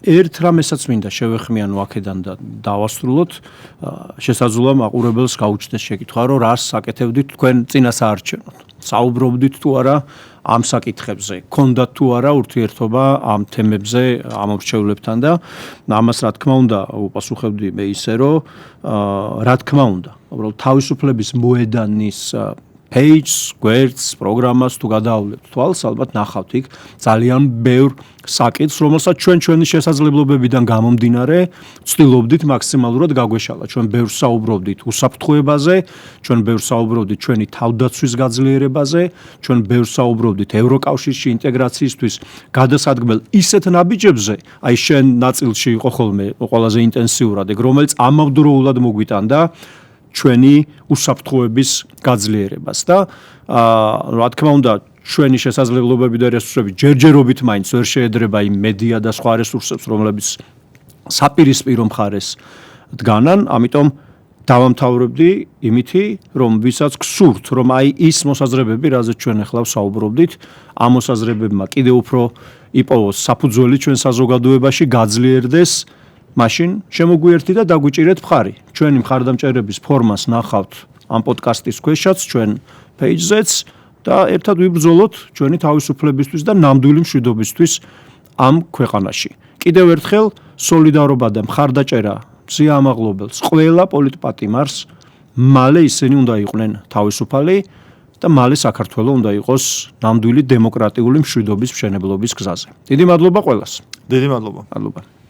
ერთ რამესაც მინდა შევეხმიანო აქედან და დავასრულოთ, შესაძლოა მაყურებელს გაუჩნდეს შეკითხვა, რომ რას საკეთებდით თქვენ წინასაარჩევნოდ. საუბრობდით თუ არა ამ საკითხებზე, გქონდათ თუ არა ურთიერთობა ამ თემებზე ამ მრჩევლებთან და ამას რა თქმა უნდა უპასუხებდი მე ისე, რომ რა თქმა უნდა, უბრალოდ თავისუფლების მოედანის page-ს, გვერდს, პროგრამას თუ გადაავლებთ თვალს, ალბათ ნახავთ იქ ძალიან ბევრ საკითხს, რომელსაც ჩვენი შესაძლებლობებიდან გამომდინარე ვცდილობდით მაქსიმალურად გაგვეშალა. ჩვენ ბევრ საუბრობდით უსაფრთხოებაზე, ჩვენ ბევრ საუბრობდით ჩვენი თავდაცვის გაძლიერებაზე, ჩვენ ბევრ საუბრობდით ევროკავშირში ინტეგრაციისთვის გადასადგმელ ისეთ ნაბიჯებზე, აი შენ ნაწილში იყო ხოლმე ყველაზე ინტენსიურად ეგ, რომელიც ამავდროულად მოგვიტანდა ჩვენი უსაფრთხოების გაძლიერებას და რა თქმა უნდა ჩვენი შესაძლებლობები და რესურსები ჯერჯერობით მაინც ვერ შეედრება იმ მედია და სხვა რესურსებს, რომლებიც საპირისპირო მხარეს დგანან, ამიტომ დავამთავრებდი იმითი, რომ ვისაც გსურთ, რომ აი ის მოსაზრებები, რაზეც ჩვენ ახლა ვსაუბრობდით, ამ მოსაზრებებმა კიდევ უფრო იპოვოს საფუძველი ჩვენ საზოგადოებაში, გაძლიერდეს, მაშინ შემოგვიერთდი და დაგვიჭირეთ მხარი. ჩვენი მხარდამჭერების ფორმას ნახავთ ამ პოდკასტის ქვეშაც, ჩვენ page-ზეც და ერთად ვიბრძოლოთ ჩვენი თავისუფლებისთვის და ნამდვილი მშვიდობისთვის ამ ქვეყანაში. კიდევ ერთხელ სოლიდარობა და მხარდაჭერა სიამაღლობელს ყველა პოლიტპატიმარს, მალე ისინი უნდა იყვნენ თავისუფალი და მალე საქართველო უნდა იყოს ნამდვილი დემოკრატიული მშვიდობის მშენებლობის გზაზე. დიდი მადლობა ყველას. დიდი მადლობა. მადლობა.